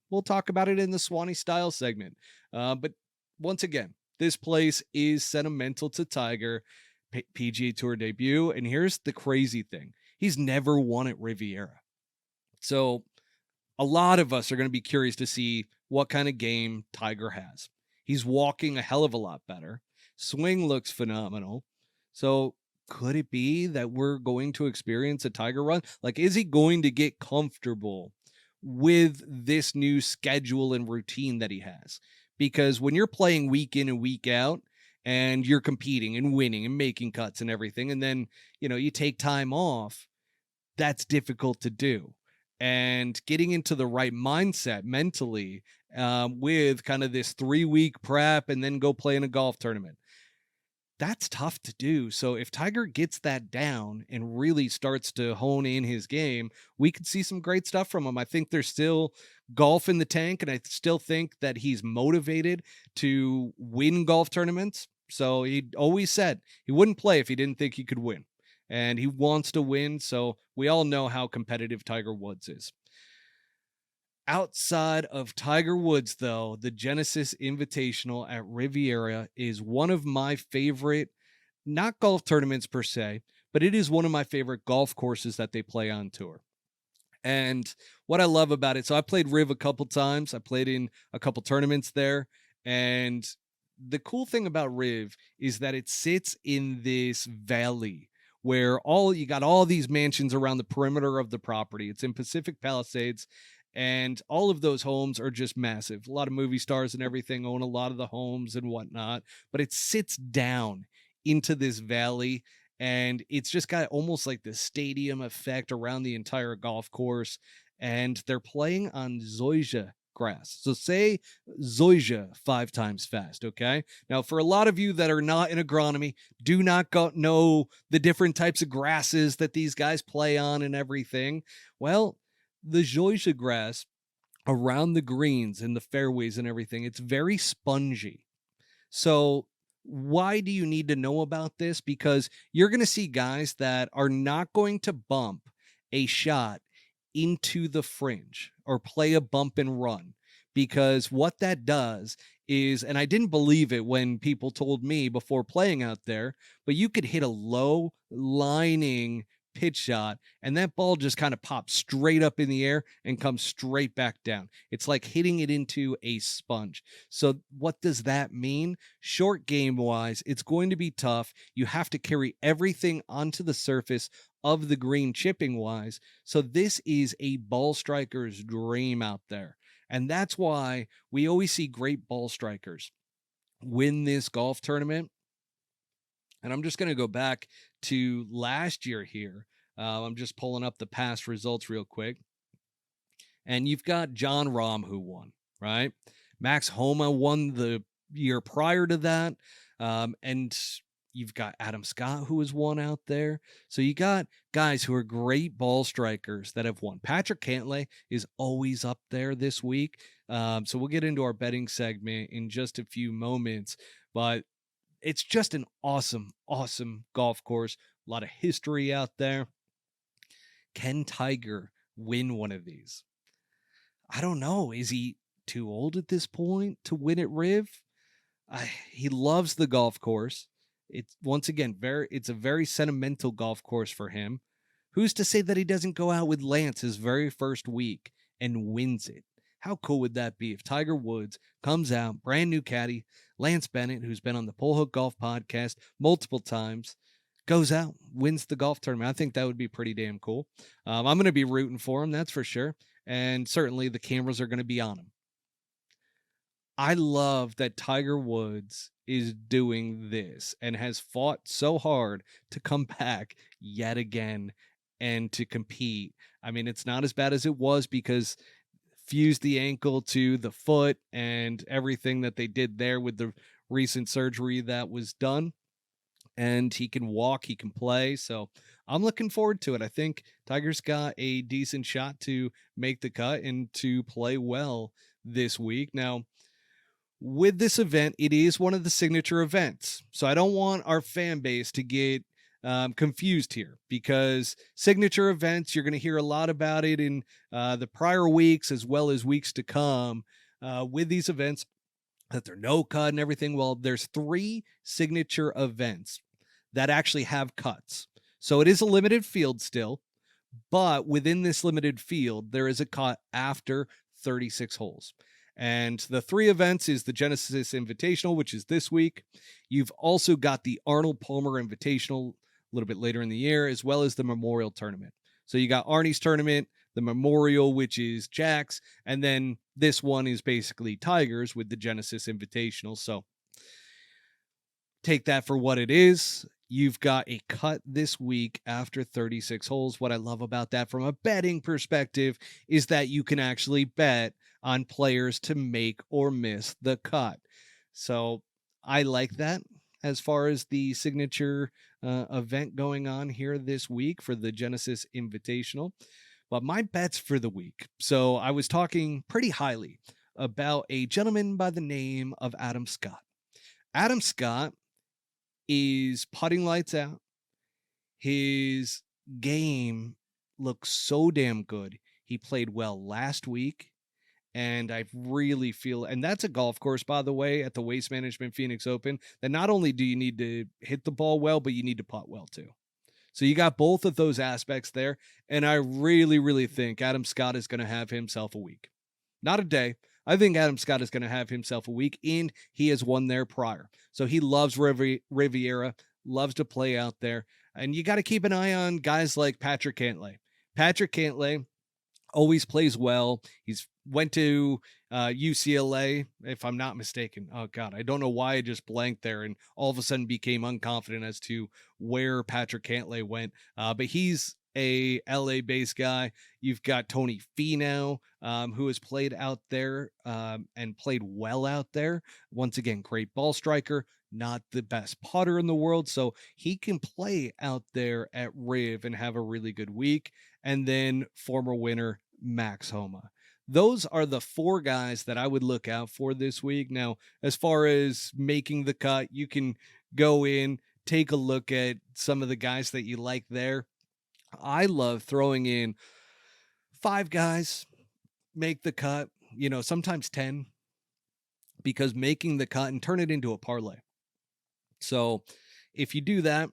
we'll talk about it in the Swanee style segment. But once again, this place is sentimental to Tiger. PGA Tour debut. And here's the crazy thing: he's never won at Riviera. So a lot of us are going to be curious to see what kind of game Tiger has. He's walking a hell of a lot better. Swing looks phenomenal. So could it be that we're going to experience a Tiger run? Like, is he going to get comfortable with this new schedule and routine that he has? Because when you're playing week in and week out and you're competing and winning and making cuts and everything, and then, you take time off, that's difficult to do. And getting into the right mindset mentally, with kind of this 3-week prep and then go play in a golf tournament, that's tough to do. So if Tiger gets that down and really starts to hone in his game, we could see some great stuff from him. I think there's still golf in the tank, and I still think that he's motivated to win golf tournaments. So he always said he wouldn't play if he didn't think he could win, and he wants to win. So we all know how competitive Tiger Woods is. Outside of Tiger Woods, though, the Genesis Invitational at Riviera is one of my favorite, not golf tournaments per se, but it is one of my favorite golf courses that they play on tour. And what I love about it, so I played Riv a couple times. I played in a couple tournaments there. And the cool thing about Riv is that it sits in this valley where you got all these mansions around the perimeter of the property. It's in Pacific Palisades, and all of those homes are just massive. A lot of movie stars and everything own a lot of the homes and whatnot, but it sits down into this valley, and it's just got almost like the stadium effect around the entire golf course. And they're playing on zoysia grass. So say zoysia 5 times fast. Okay. Now, for a lot of you that are not in agronomy, do not know the different types of grasses that these guys play on and everything. Well, the zoysia grass around the greens and the fairways and everything, it's very spongy. So why do you need to know about this? Because you're going to see guys that are not going to bump a shot into the fringe or play a bump and run, because what that does is, and I didn't believe it when people told me before playing out there, but you could hit a low lining pitch shot and that ball just kind of pops straight up in the air and comes straight back down. It's like hitting it into a sponge. So what does that mean? Short game wise, it's going to be tough. You have to carry everything onto the surface of the green chipping wise. So this is a ball striker's dream out there. And that's why we always see great ball strikers win this golf tournament. And I'm just going to go back to last year here. I'm just pulling up the past results real quick. And you've got John Rahm who won, right? Max Homa won the year prior to that. And you've got Adam Scott who has won out there. So you got guys who are great ball strikers that have won. Patrick Cantlay is always up there this week. So we'll get into our betting segment in just a few moments. But it's just an awesome, awesome golf course. A lot of history out there. Can Tiger win one of these? I don't know. Is he too old at this point to win at Riv? He loves the golf course. It's once again it's a very sentimental golf course for him. Who's to say that he doesn't go out with Lance his very first week and wins it? How cool would that be if Tiger Woods comes out, brand new caddy, Lance Bennett, who's been on the Pole Hook Golf podcast multiple times, goes out, wins the golf tournament? I think that would be pretty damn cool. I'm going to be rooting for him, that's for sure. And certainly the cameras are going to be on him. I love that Tiger Woods is doing this and has fought so hard to come back yet again and to compete. I mean, it's not as bad as it was because fused the ankle to the foot and everything that they did there with the recent surgery that was done. And he can walk, he can play. So I'm looking forward to it. I think Tiger's got a decent shot to make the cut and to play well this week. Now, with this event, it is one of the signature events. So I don't want our fan base to get confused here, because signature events, you're going to hear a lot about it in the prior weeks as well as weeks to come with these events, that they're no cut and everything. Well, there's 3 signature events that actually have cuts. So it is a limited field still, but within this limited field, there is a cut after 36 holes. And the 3 events is the Genesis Invitational, which is this week. You've also got the Arnold Palmer Invitational a little bit later in the year, as well as the Memorial Tournament. So you got Arnie's tournament, the Memorial, which is Jack's, and then this one is basically Tiger's with the Genesis Invitational. So take that for what it is. You've got a cut this week after 36 holes. What I love about that from a betting perspective is that you can actually bet on players to make or miss the cut. So I like that as far as the signature event going on here this week for the Genesis Invitational. But my bets for the week. So I was talking pretty highly about a gentleman by the name of Adam Scott. Adam Scott is putting lights out. His game looks so damn good. He played well last week, and I really feel, and that's a golf course, by the way, at the Waste Management Phoenix Open, that not only do you need to hit the ball well, but you need to putt well too. So you got both of those aspects there, and I really, really think Adam Scott is going to have himself a week. Not a day. I think Adam Scott is going to have himself a week, and he has won there prior. So he loves Riviera, loves to play out there. And you got to keep an eye on guys like Patrick Cantlay. Patrick Cantlay always plays well. He's went to UCLA, if I'm not mistaken. Oh, God, I don't know why I just blanked there and all of a sudden became unconfident as to where Patrick Cantlay went. But he's a LA-based guy. You've got Tony Finau, who has played out there and played well out there. Once again, great ball striker, not the best putter in the world. So he can play out there at Riv and have a really good week. And then former winner, Max Homa. Those are the 4 guys that I would look out for this week. Now, as far as making the cut, you can go in, take a look at some of the guys that you like there. I love throwing in 5 guys, make the cut, sometimes 10, because making the cut and turn it into a parlay. So if you do that,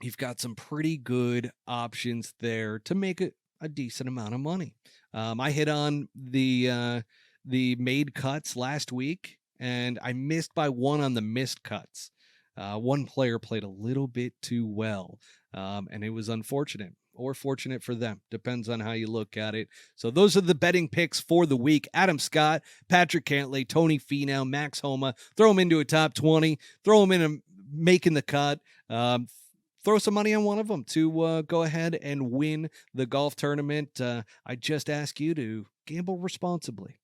you've got some pretty good options there to make it a decent amount of money. I hit on the made cuts last week, and I missed by 1 on the missed cuts. One player played a little bit too well, and it was unfortunate, or fortunate for them. Depends on how you look at it. So those are the betting picks for the week. Adam Scott, Patrick Cantlay, Tony Finau, Max Homa. Throw them into a top 20. Throw them in a making the cut. Throw some money on one of them to go ahead and win the golf tournament. I just ask you to gamble responsibly.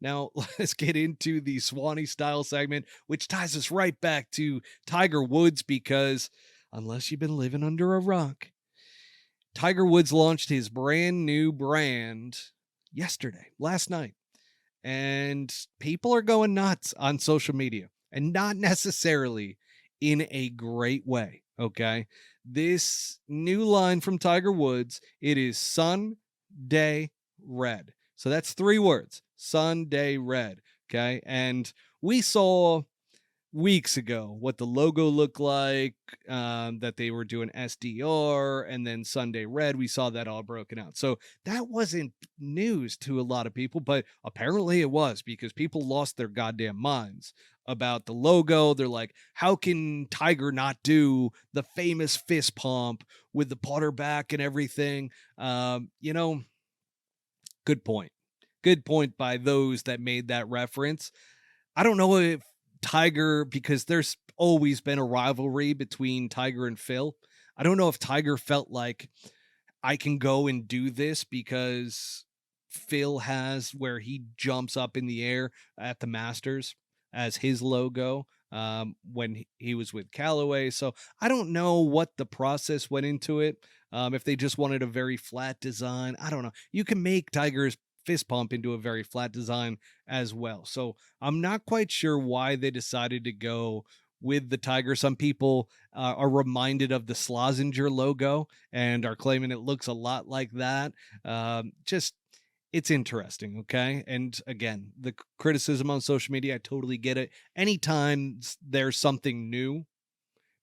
Now, let's get into the Swannies style segment, which ties us right back to Tiger Woods, because unless you've been living under a rock, Tiger Woods launched his brand new brand last night, and people are going nuts on social media, and not necessarily in a great way. Okay. This new line from Tiger Woods, it is Sunday Red. So that's 3 words, Sunday Red. Okay. And we saw weeks ago what the logo looked like, that they were doing SDR and then Sunday Red. We saw that all broken out. So that wasn't news to a lot of people, but apparently it was, because people lost their goddamn minds about the logo. They're like, how can Tiger not do the famous fist pump with the putter back and everything? Good point. Good point by those that made that reference. I don't know if Tiger, because there's always been a rivalry between Tiger and Phil. I don't know if Tiger felt like I can go and do this because Phil has where he jumps up in the air at the Masters as his logo when he was with Callaway. So I don't know what the process went into it. If they just wanted a very flat design, I don't know. You can make Tiger's fist pump into a very flat design as well. So I'm not quite sure why they decided to go with the Tiger. Some people are reminded of the Slazenger logo and are claiming it looks a lot like that. Just it's interesting, okay? And again, the criticism on social media, I totally get it. Anytime there's something new,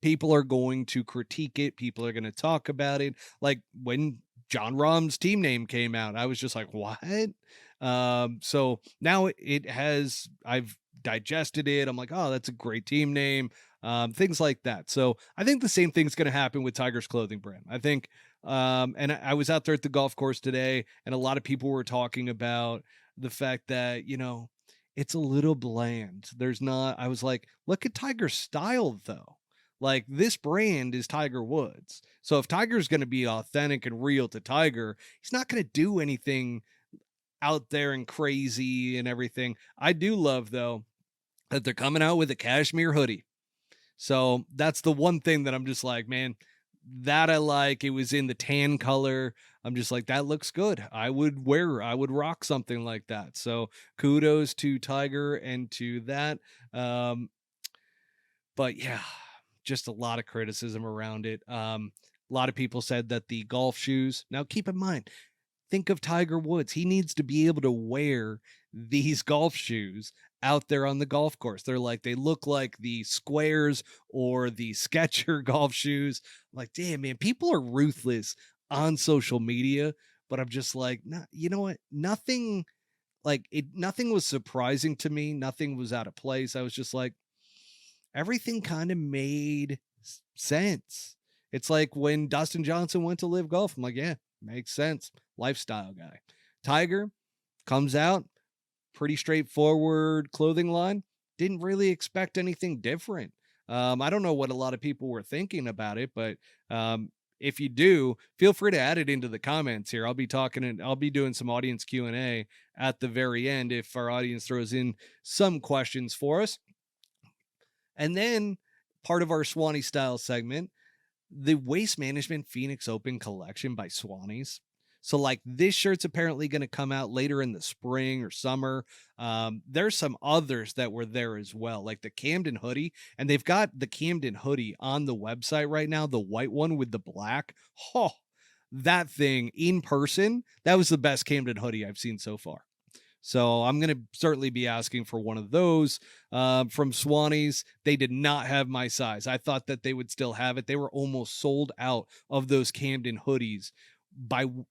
people are going to critique it. People are going to talk about it. Like when John Rahm's team name came out, I was just like, what? So now it has, I've digested it. I'm like, oh, that's a great team name. Things like that. So I think the same thing's going to happen with Tiger's clothing brand. I think, and I was out there at the golf course today, and a lot of people were talking about the fact that, it's a little bland. There's not, I was like, look at Tiger's style though. Like this brand is Tiger Woods. So if Tiger's going to be authentic and real to Tiger, he's not going to do anything out there and crazy and everything. I do love though that they're coming out with a cashmere hoodie. So that's the one thing that I'm just like, man, that I like. It was in the tan color. I'm just like, that looks good. I would rock something like that. So kudos to Tiger and to that. But yeah, just a lot of criticism around it. A lot of people said that the golf shoes, now keep in mind, think of Tiger Woods. He needs to be able to wear these golf shoes out there on the golf course. They look like the Squares or the Sketcher golf shoes. I'm like, damn, man, people are ruthless on social media, but I'm just like, nah, you know what? Nothing was surprising to me. Nothing was out of place. I was just like, everything kind of made sense. It's like when Dustin Johnson went to LIV Golf. I'm like, yeah, makes sense. Lifestyle guy. Tiger comes out, pretty straightforward clothing line. Didn't really expect anything different. I don't know what a lot of people were thinking about it, but if you do, feel free to add it into the comments here. I'll be talking and I'll be doing some audience Q&A at the very end if our audience throws in some questions for us. And then part of our Swannie style segment, the Waste Management Phoenix Open collection by Swannies. So like this shirt's apparently going to come out later in the spring or summer. There's some others that were there as well, like the Camden hoodie, and they've got the Camden hoodie on the website right now, the white one with the black. Oh, that thing in person, that was the best Camden hoodie I've seen so far. So I'm going to certainly be asking for one of those from Swannies. They did not have my size. I thought that they would still have it. They were almost sold out of those Camden hoodies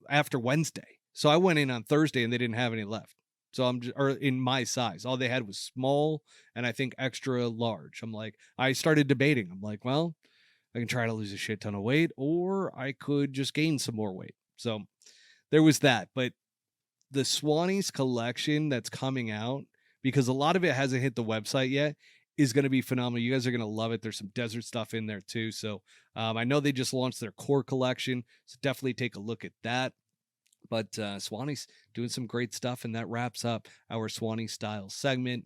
after Wednesday. So I went in on Thursday and they didn't have any left. So or in my size, all they had was small and I think extra large. I'm like, I started debating. I'm like, well, I can try to lose a shit ton of weight or I could just gain some more weight. So there was that. But the Swannies collection that's coming out, because a lot of it hasn't hit the website yet, is going to be phenomenal. You guys are going to love it. There's some desert stuff in there too. So I know they just launched their core collection, so definitely take a look at that. But Swannies doing some great stuff, and that wraps up our Swannie style segment.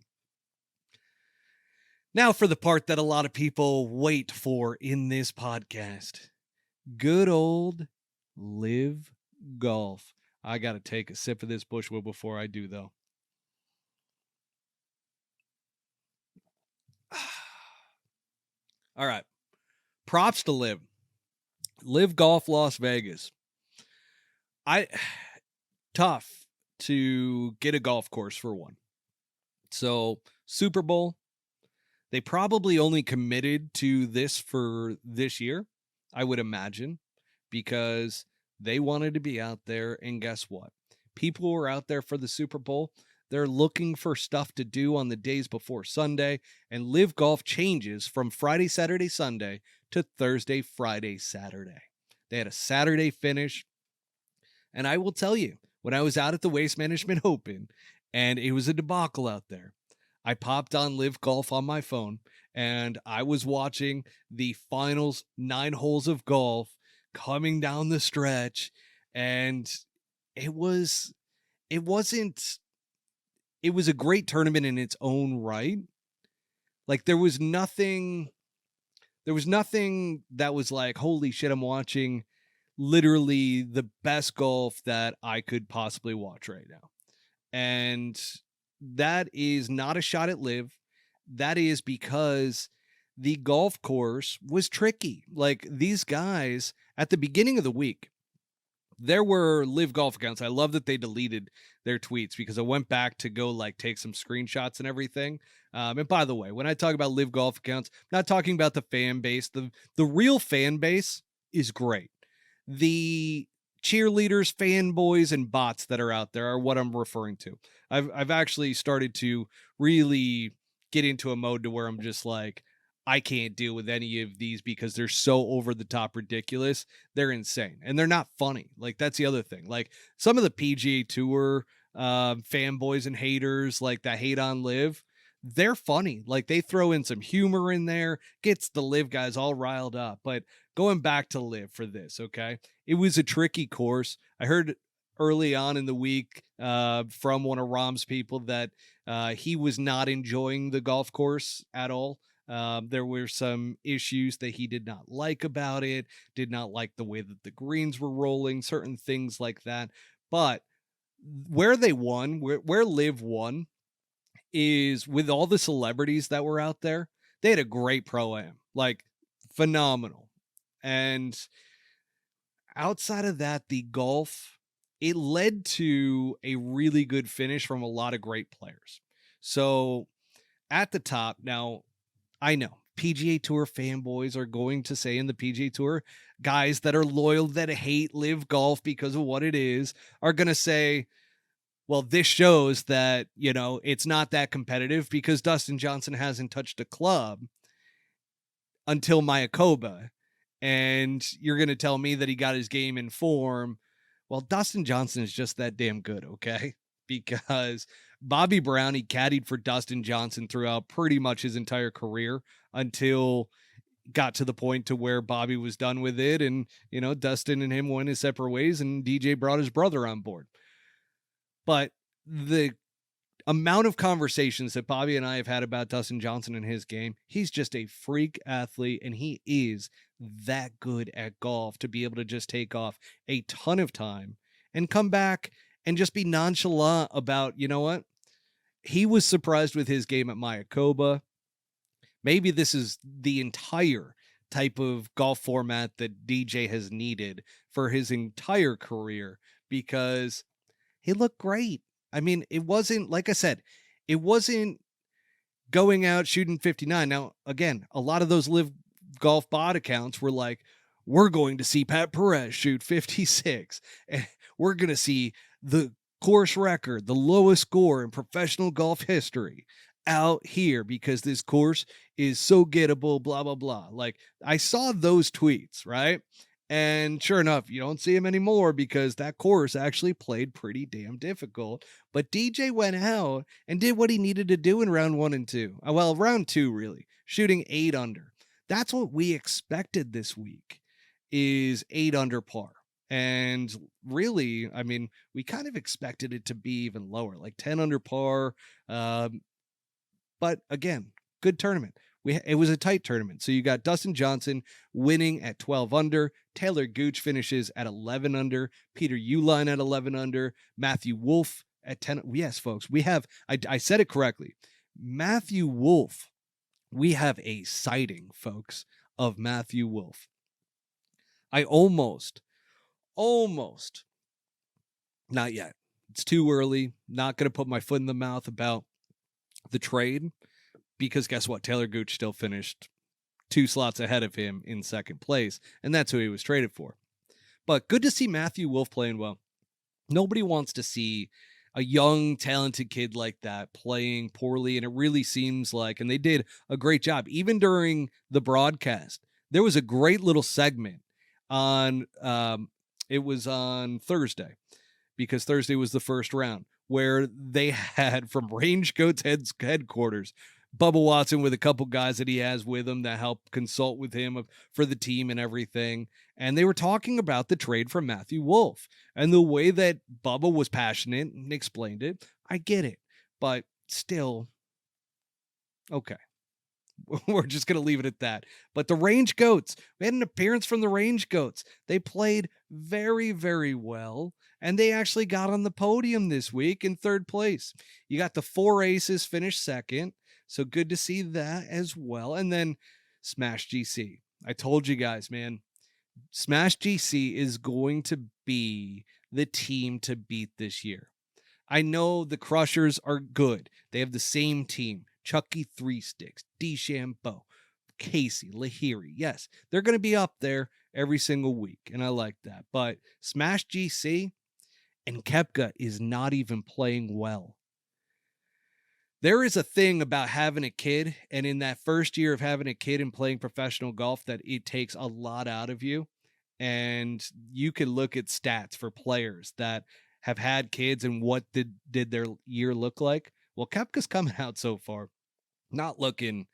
Now for the part that a lot of people wait for in this podcast. Good old LIV Golf. I got to take a sip of this Bushwick before I do, though. All right. Props to LIV Golf Las Vegas. Tough to get a golf course for one. So Super Bowl, they probably only committed to this for this year, I would imagine, because they wanted to be out there. And guess what? People were out there for the Super Bowl. They're looking for stuff to do on the days before Sunday, and LIV Golf changes from Friday, Saturday, Sunday to Thursday, Friday, Saturday. They had a Saturday finish. And I will tell you, when I was out at the Waste Management Open and it was a debacle out there, I popped on LIV Golf on my phone and I was watching the finals 9 holes of golf coming down the stretch, and it was it wasn't it was a great tournament in its own right. Like there was nothing that was like, holy shit, I'm watching literally the best golf that I could possibly watch right now. And that is not a shot at LIV. That is because the golf course was tricky. Like these guys at the beginning of the week, there were LIV golf accounts. I love that they deleted their tweets because I went back to go like take some screenshots and everything. And by the way, when I talk about LIV golf accounts, I'm not talking about the fan base. The real fan base is great. The cheerleaders, fanboys, and bots that are out there are what I'm referring to. I've actually started to really get into a mode to where I'm just like, I can't deal with any of these because they're so over the top ridiculous. They're insane and they're not funny. Like that's the other thing. Like some of the PGA Tour fanboys and haters like that hate on LIV, they're funny. Like they throw in some humor in there, gets the LIV guys all riled up. But going back to LIV for this, okay, it was a tricky course. I heard early on in the week from one of Rom's people that he was not enjoying the golf course at all. There were some issues that he did not like about it, did not like the way that the greens were rolling, certain things like that. But where they won, where LIV won, is with all the celebrities that were out there. They had a great pro-am, like phenomenal. And outside of that, the golf, it led to a really good finish from a lot of great players. So at the top, now I know PGA Tour fanboys are going to say in the PGA Tour, guys that are loyal, that hate LIV golf because of what it is, are going to say, well, this shows that, it's not that competitive because Dustin Johnson hasn't touched a club until Mayakoba. And you're going to tell me that he got his game in form. Well, Dustin Johnson is just that damn good, okay? Because Bobby Brown, he caddied for Dustin Johnson throughout pretty much his entire career until got to the point to where Bobby was done with it. And, Dustin and him went his separate ways and DJ brought his brother on board. But the amount of conversations that Bobby and I have had about Dustin Johnson and his game, he's just a freak athlete, and he is that good at golf to be able to just take off a ton of time and come back and just be nonchalant about, you know what? He was surprised with his game at Mayakoba. Maybe this is the entire type of golf format that DJ has needed for his entire career because he looked great. I mean, it wasn't, like I said, it wasn't going out shooting 59. Now, again, a lot of those LIV golf bot accounts were like, we're going to see Pat Perez shoot 56. And we're going to see the course record, the lowest score in professional golf history out here because this course is so gettable, blah, blah, blah. Like I saw those tweets, right? And sure enough, you don't see him anymore because that course actually played pretty damn difficult. But DJ went out and did what he needed to do in round 1 and 2. Well, round 2, really, shooting 8 under. That's what we expected this week, is 8 under par. And really, I mean, we kind of expected it to be even lower, like 10 under par. But again, good tournament. It was a tight tournament. So you got Dustin Johnson winning at 12 under. Taylor Gooch finishes at 11 under. Peter Uihlein at 11 under. Matthew Wolff at 10. Yes, folks, we have, I said it correctly. Matthew Wolff. We have a sighting, folks, of Matthew Wolff. I almost, not yet. It's too early. Not going to put my foot in the mouth about the trade. Because guess what? Taylor Gooch still finished 2 slots ahead of him in second place, and that's who he was traded for. But good to see Matthew Wolff playing well. Nobody wants to see a young, talented kid like that playing poorly, and it really seems like, and they did a great job. Even during the broadcast, there was a great little segment on, it was on Thursday, because Thursday was the first round, where they had from Range Goats headquarters, Bubba Watson with a couple guys that he has with him that help consult with him for the team and everything. And they were talking about the trade for Matthew Wolff and the way that Bubba was passionate and explained it. I get it, but still, okay. We're just going to leave it at that. But the Range Goats, we had an appearance from the Range Goats. They played very, very well, and they actually got on the podium this week in third place. You got the Four Aces finished second, so good to see that as well. And then Smash GC. I told you guys, man, Smash GC is going to be the team to beat this year. I know the Crushers are good. They have the same team. Chucky Three Sticks, DeChambeau, Casey, Lahiri. Yes, they're going to be up there every single week, and I like that. But Smash GC and Koepka is not even playing well. There is a thing about having a kid, and in that first year of having a kid and playing professional golf, that it takes a lot out of you. And you can look at stats for players that have had kids and what did their year look like. Well, Koepka's coming out so far not looking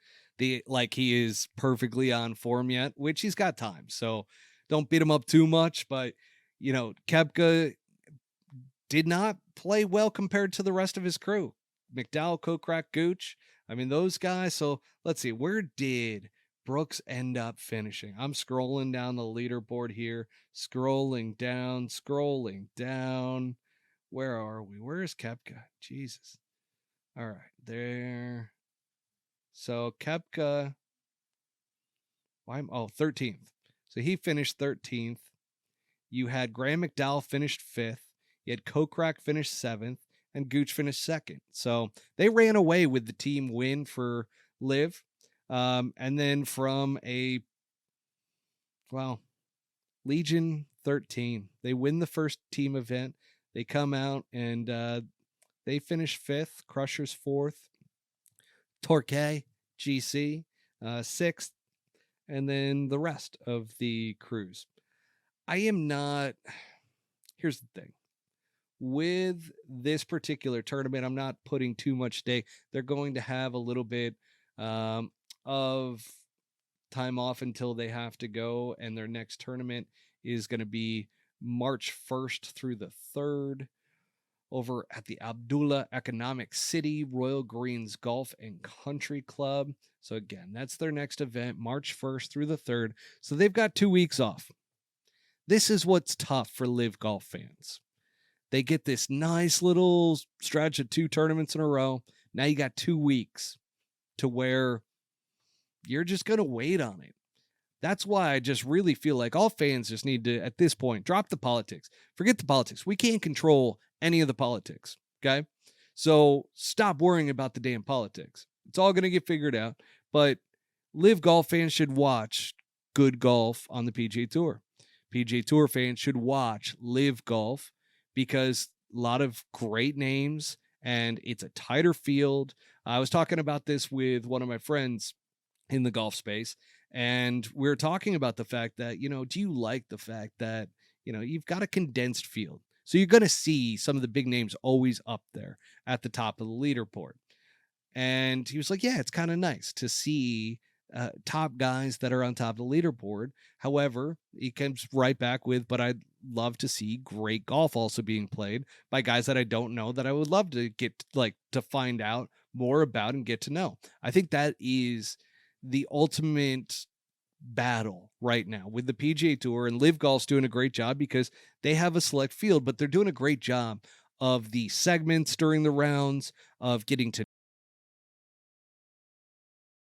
like he is perfectly on form yet, which he's got time. So don't beat him up too much. But, you know, Koepka did not play well compared to the rest of his crew. McDowell, Kokrak, Gooch. I mean, those guys. So let's see. Where did Brooks end up finishing? I'm scrolling down the leaderboard here. Scrolling down. Where are we? Where is Koepka? Jesus. All right. There. So Koepka, 13th. So he finished 13th. You had Graham McDowell finished 5th. You had Kokrak finished 7th, and Gooch finished 2nd. So they ran away with the team win for LIV. And then from Legion 13, they win the first team event. They come out and they finish 5th, Crushers 4th, Torquay, GC, 6th, and then the rest of the crews. Here's the thing. With this particular tournament, I'm not putting too much stake. They're going to have a little bit of time off until they have to go, and their next tournament is going to be March 1st through the 3rd. Over at the Abdullah Economic City Royal Greens Golf and Country Club. So again, that's their next event, March 1st through the 3rd. So they've got 2 weeks off. This is what's tough for LIV Golf fans. They get this nice little stretch of 2 tournaments in a row. Now you got 2 weeks to where you're just going to wait on it. That's why I just really feel like all fans just need to, at this point, drop the politics. Forget the politics. We can't control any of the politics, okay? So stop worrying about the damn politics. It's all going to get figured out. But LIV Golf fans should watch good golf on the PGA Tour. PGA Tour fans should watch LIV Golf because a lot of great names and it's a tighter field. I was talking about this with one of my friends in the golf space, and we were talking about the fact that, do you like the fact that, you've got a condensed field? So you're going to see some of the big names always up there at the top of the leaderboard. And he was like, yeah, it's kind of nice to see top guys that are on top of the leaderboard. However, he comes right back with, but I'd love to see great golf also being played by guys that I don't know, that I would love to get to find out more about and get to know. I think that is the ultimate battle right now with the PGA Tour, and LIV Golf's doing a great job because they have a select field, but they're doing a great job of the segments during the rounds, of getting to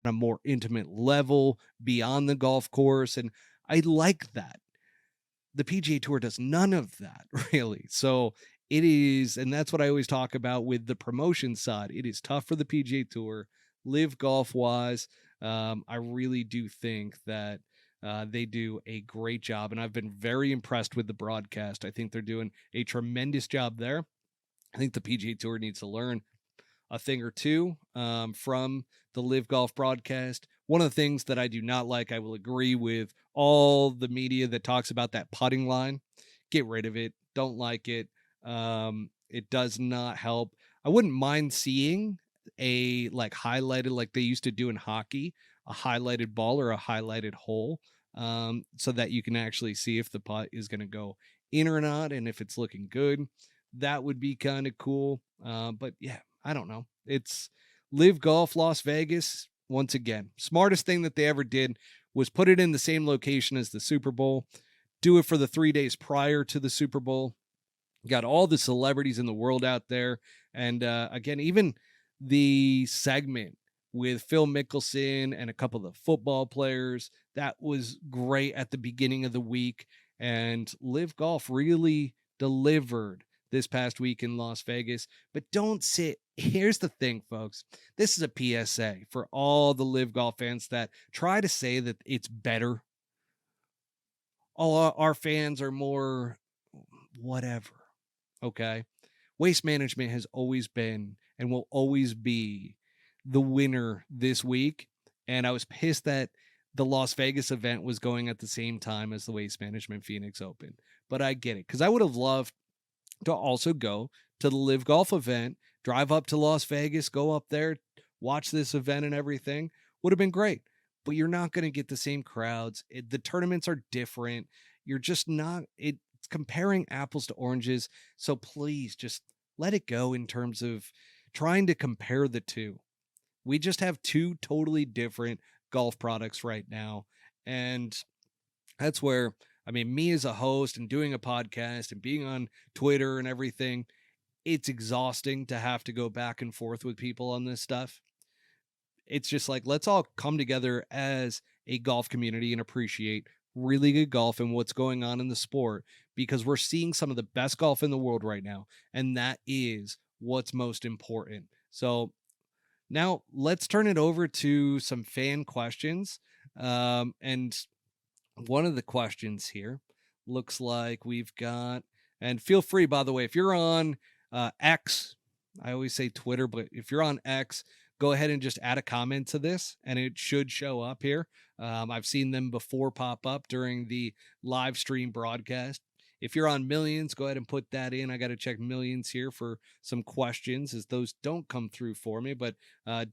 a more intimate level beyond the golf course. And I like that. The PGA Tour does none of that, really. So it is, and that's what I always talk about with the promotion side. It is tough for the PGA Tour, LIV Golf wise. I really do think that they do a great job, and I've been very impressed with the broadcast. I think they're doing a tremendous job there. I think the PGA Tour needs to learn a thing or two from the LIV Golf broadcast. One of the things that I do not like, I will agree with all the media that talks about that putting line. Get rid of it. Don't like it. It does not help. I wouldn't mind seeing a like highlighted, like they used to do in hockey, a highlighted ball or a highlighted hole, so that you can actually see if the putt is going to go in or not, and if it's looking good. That would be kind of cool. But yeah, I don't know. It's LIV Golf Las Vegas. Once again, smartest thing that they ever did was put it in the same location as the Super Bowl, do it for the 3 days prior to the Super Bowl. Got all the celebrities in the world out there. And again, even the segment with Phil Mickelson and a couple of the football players, that was great at the beginning of the week. And LIV Golf really delivered this past week in Las Vegas. But don't sit. Here's the thing, folks. This is a PSA for all the LIV Golf fans that try to say that it's better. All our fans are more whatever. Okay. Waste management has always been and will always be the winner this week. And I was pissed that the Las Vegas event was going at the same time as the Waste Management Phoenix Open. But I get it, because I would have loved to also go to the LIV Golf event, drive up to Las Vegas, go up there, watch this event and everything. Would have been great. But you're not going to get the same crowds. The tournaments are different. You're just not, it's comparing apples to oranges. So please just let it go in terms of trying to compare the two. We just have two totally different golf products right now. And that's where, I mean, me as a host and doing a podcast and being on Twitter and everything, it's exhausting to have to go back and forth with people on this stuff. It's just like, let's all come together as a golf community and appreciate really good golf and what's going on in the sport, because we're seeing some of the best golf in the world right now. And that is what's most important. So now let's turn it over to some fan questions. And one of the questions here looks like we've got, and feel free, by the way, if you're on X, I always say Twitter, but if you're on X, go ahead and just add a comment to this and it should show up here. I've seen them before pop up during the live stream broadcast. If you're on Millions, go ahead and put that in. I got to check Millions here for some questions, as those don't come through for me, but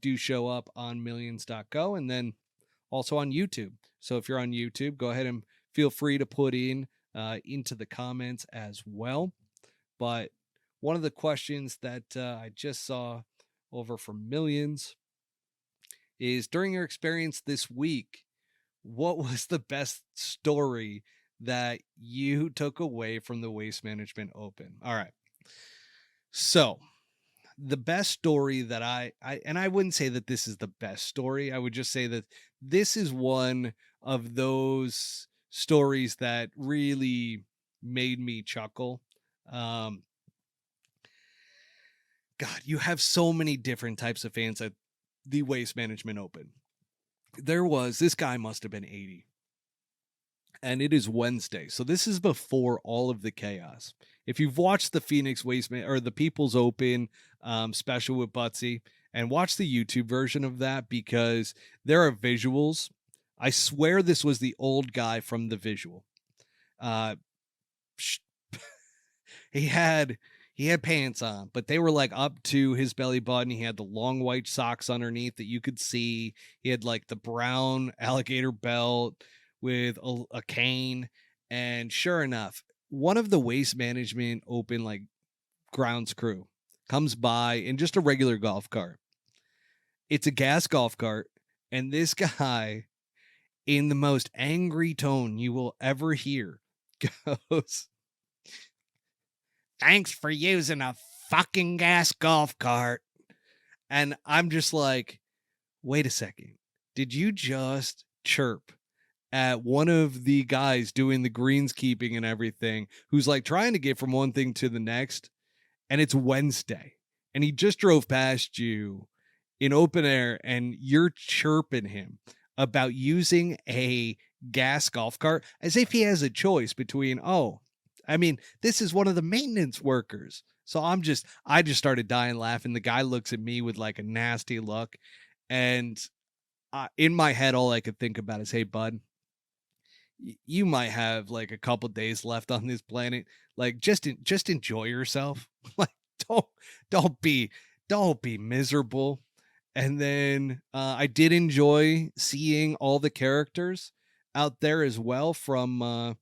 do show up on millions.co and then also on YouTube. So if you're on YouTube, go ahead and feel free to put in into the comments as well. But one of the questions that I just saw over from Millions is, during your experience this week, what was the best story that you took away from the Waste Management Open? All right. So the best story that I wouldn't say that this is the best story. I would just say that this is one of those stories that really made me chuckle. God, you have so many different types of fans at the Waste Management Open. This guy must have been 80. And it is Wednesday. So this is before all of the chaos. If you've watched the Phoenix or the People's Open special with Butsy, and watch the YouTube version of that, because there are visuals. I swear this was the old guy from the visual. He had pants on, but they were like up to his belly button. He had the long white socks underneath that you could see. He had like the brown alligator belt with a cane. And sure enough, one of the Waste Management Open like grounds crew comes by in just a regular golf cart. It's a gas golf cart. And this guy, in the most angry tone you will ever hear, goes, "Thanks for using a fucking gas golf cart." And I'm just like, wait a second. Did you just chirp at one of the guys doing the greenskeeping and everything, who's like trying to get from one thing to the next? And it's Wednesday and he just drove past you in open air and you're chirping him about using a gas golf cart as if he has a choice between, this is one of the maintenance workers. So I just started dying laughing. The guy looks at me with like a nasty look. And in my head, all I could think about is, hey, bud, you might have like a couple days left on this planet. Like just enjoy yourself. Like don't don't be miserable. And then I did enjoy seeing all the characters out there as well from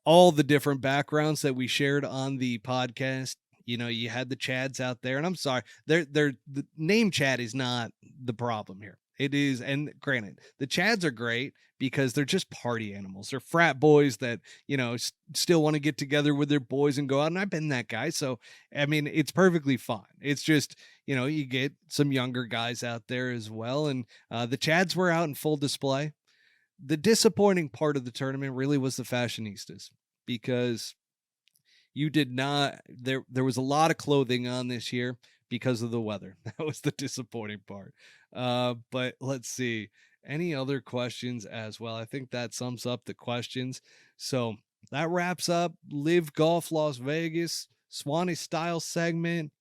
all the different backgrounds that we shared on the podcast. You know, you had the Chads out there, and I'm sorry, the name Chad is not the problem here. It is, and granted, the Chads are great because they're just party animals. They're frat boys that, you know, still want to get together with their boys and go out. And I've been that guy. So, I mean, it's perfectly fine. It's just, you know, you get some younger guys out there as well. And the Chads were out in full display. The disappointing part of the tournament really was the fashionistas, because you did not, there was a lot of clothing on this year because of the weather. That was the disappointing part. But let's see, any other questions as well? I think that sums up the questions. So that wraps up LIV Golf Las Vegas Swannies style segment,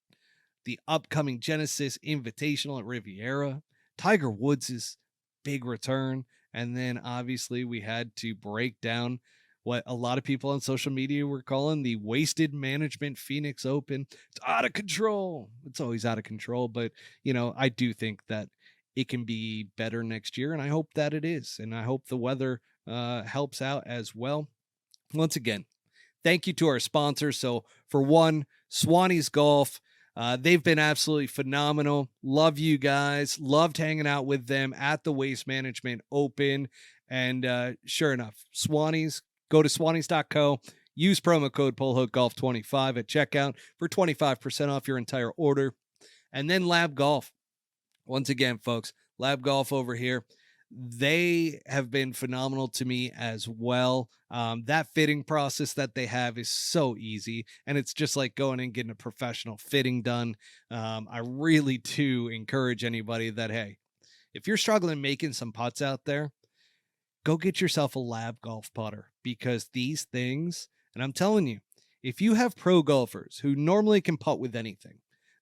the upcoming Genesis Invitational at Riviera, Tiger Woods' big return, and then obviously we had to break down what a lot of people on social media were calling the wasted management Phoenix Open. It's out of control. It's always out of control, but you know, I do think that it can be better next year, and I hope that it is, and I hope the weather helps out as well. Once again, thank you to our sponsors. So for one, Swannies Golf. They've been absolutely phenomenal. Love you guys. Loved hanging out with them at the Waste Management Open. And sure enough, Swannies, go to swannies.co. Use promo code PoleHookGolf25 at checkout for 25% off your entire order. And then LIV Golf. Once again, folks, LIV Golf over here. They have been phenomenal to me as well. That fitting process that they have is so easy, and it's just like going and getting a professional fitting done. I really do encourage anybody that, hey, if you're struggling making some putts out there, go get yourself a LIV Golf putter, because these things, and I'm telling you, if you have pro golfers who normally can putt with anything,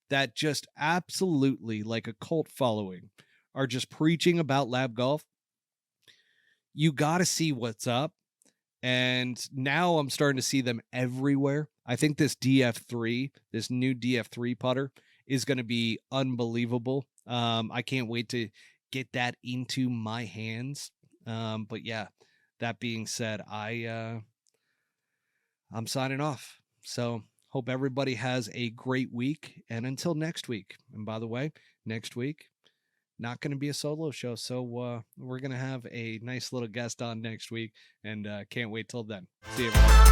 that just absolutely, like a cult following, are just preaching about LIV Golf, you got to see what's up. And now I'm starting to see them everywhere. I think this DF3, this new DF3 putter, is going to be unbelievable. I can't wait to get that into my hands. But yeah, that being said, I'm signing off. So hope everybody has a great week. And until next week. And by the way, next week, not going to be a solo show. So we're going to have a nice little guest on next week, and can't wait till then. See you, everybody.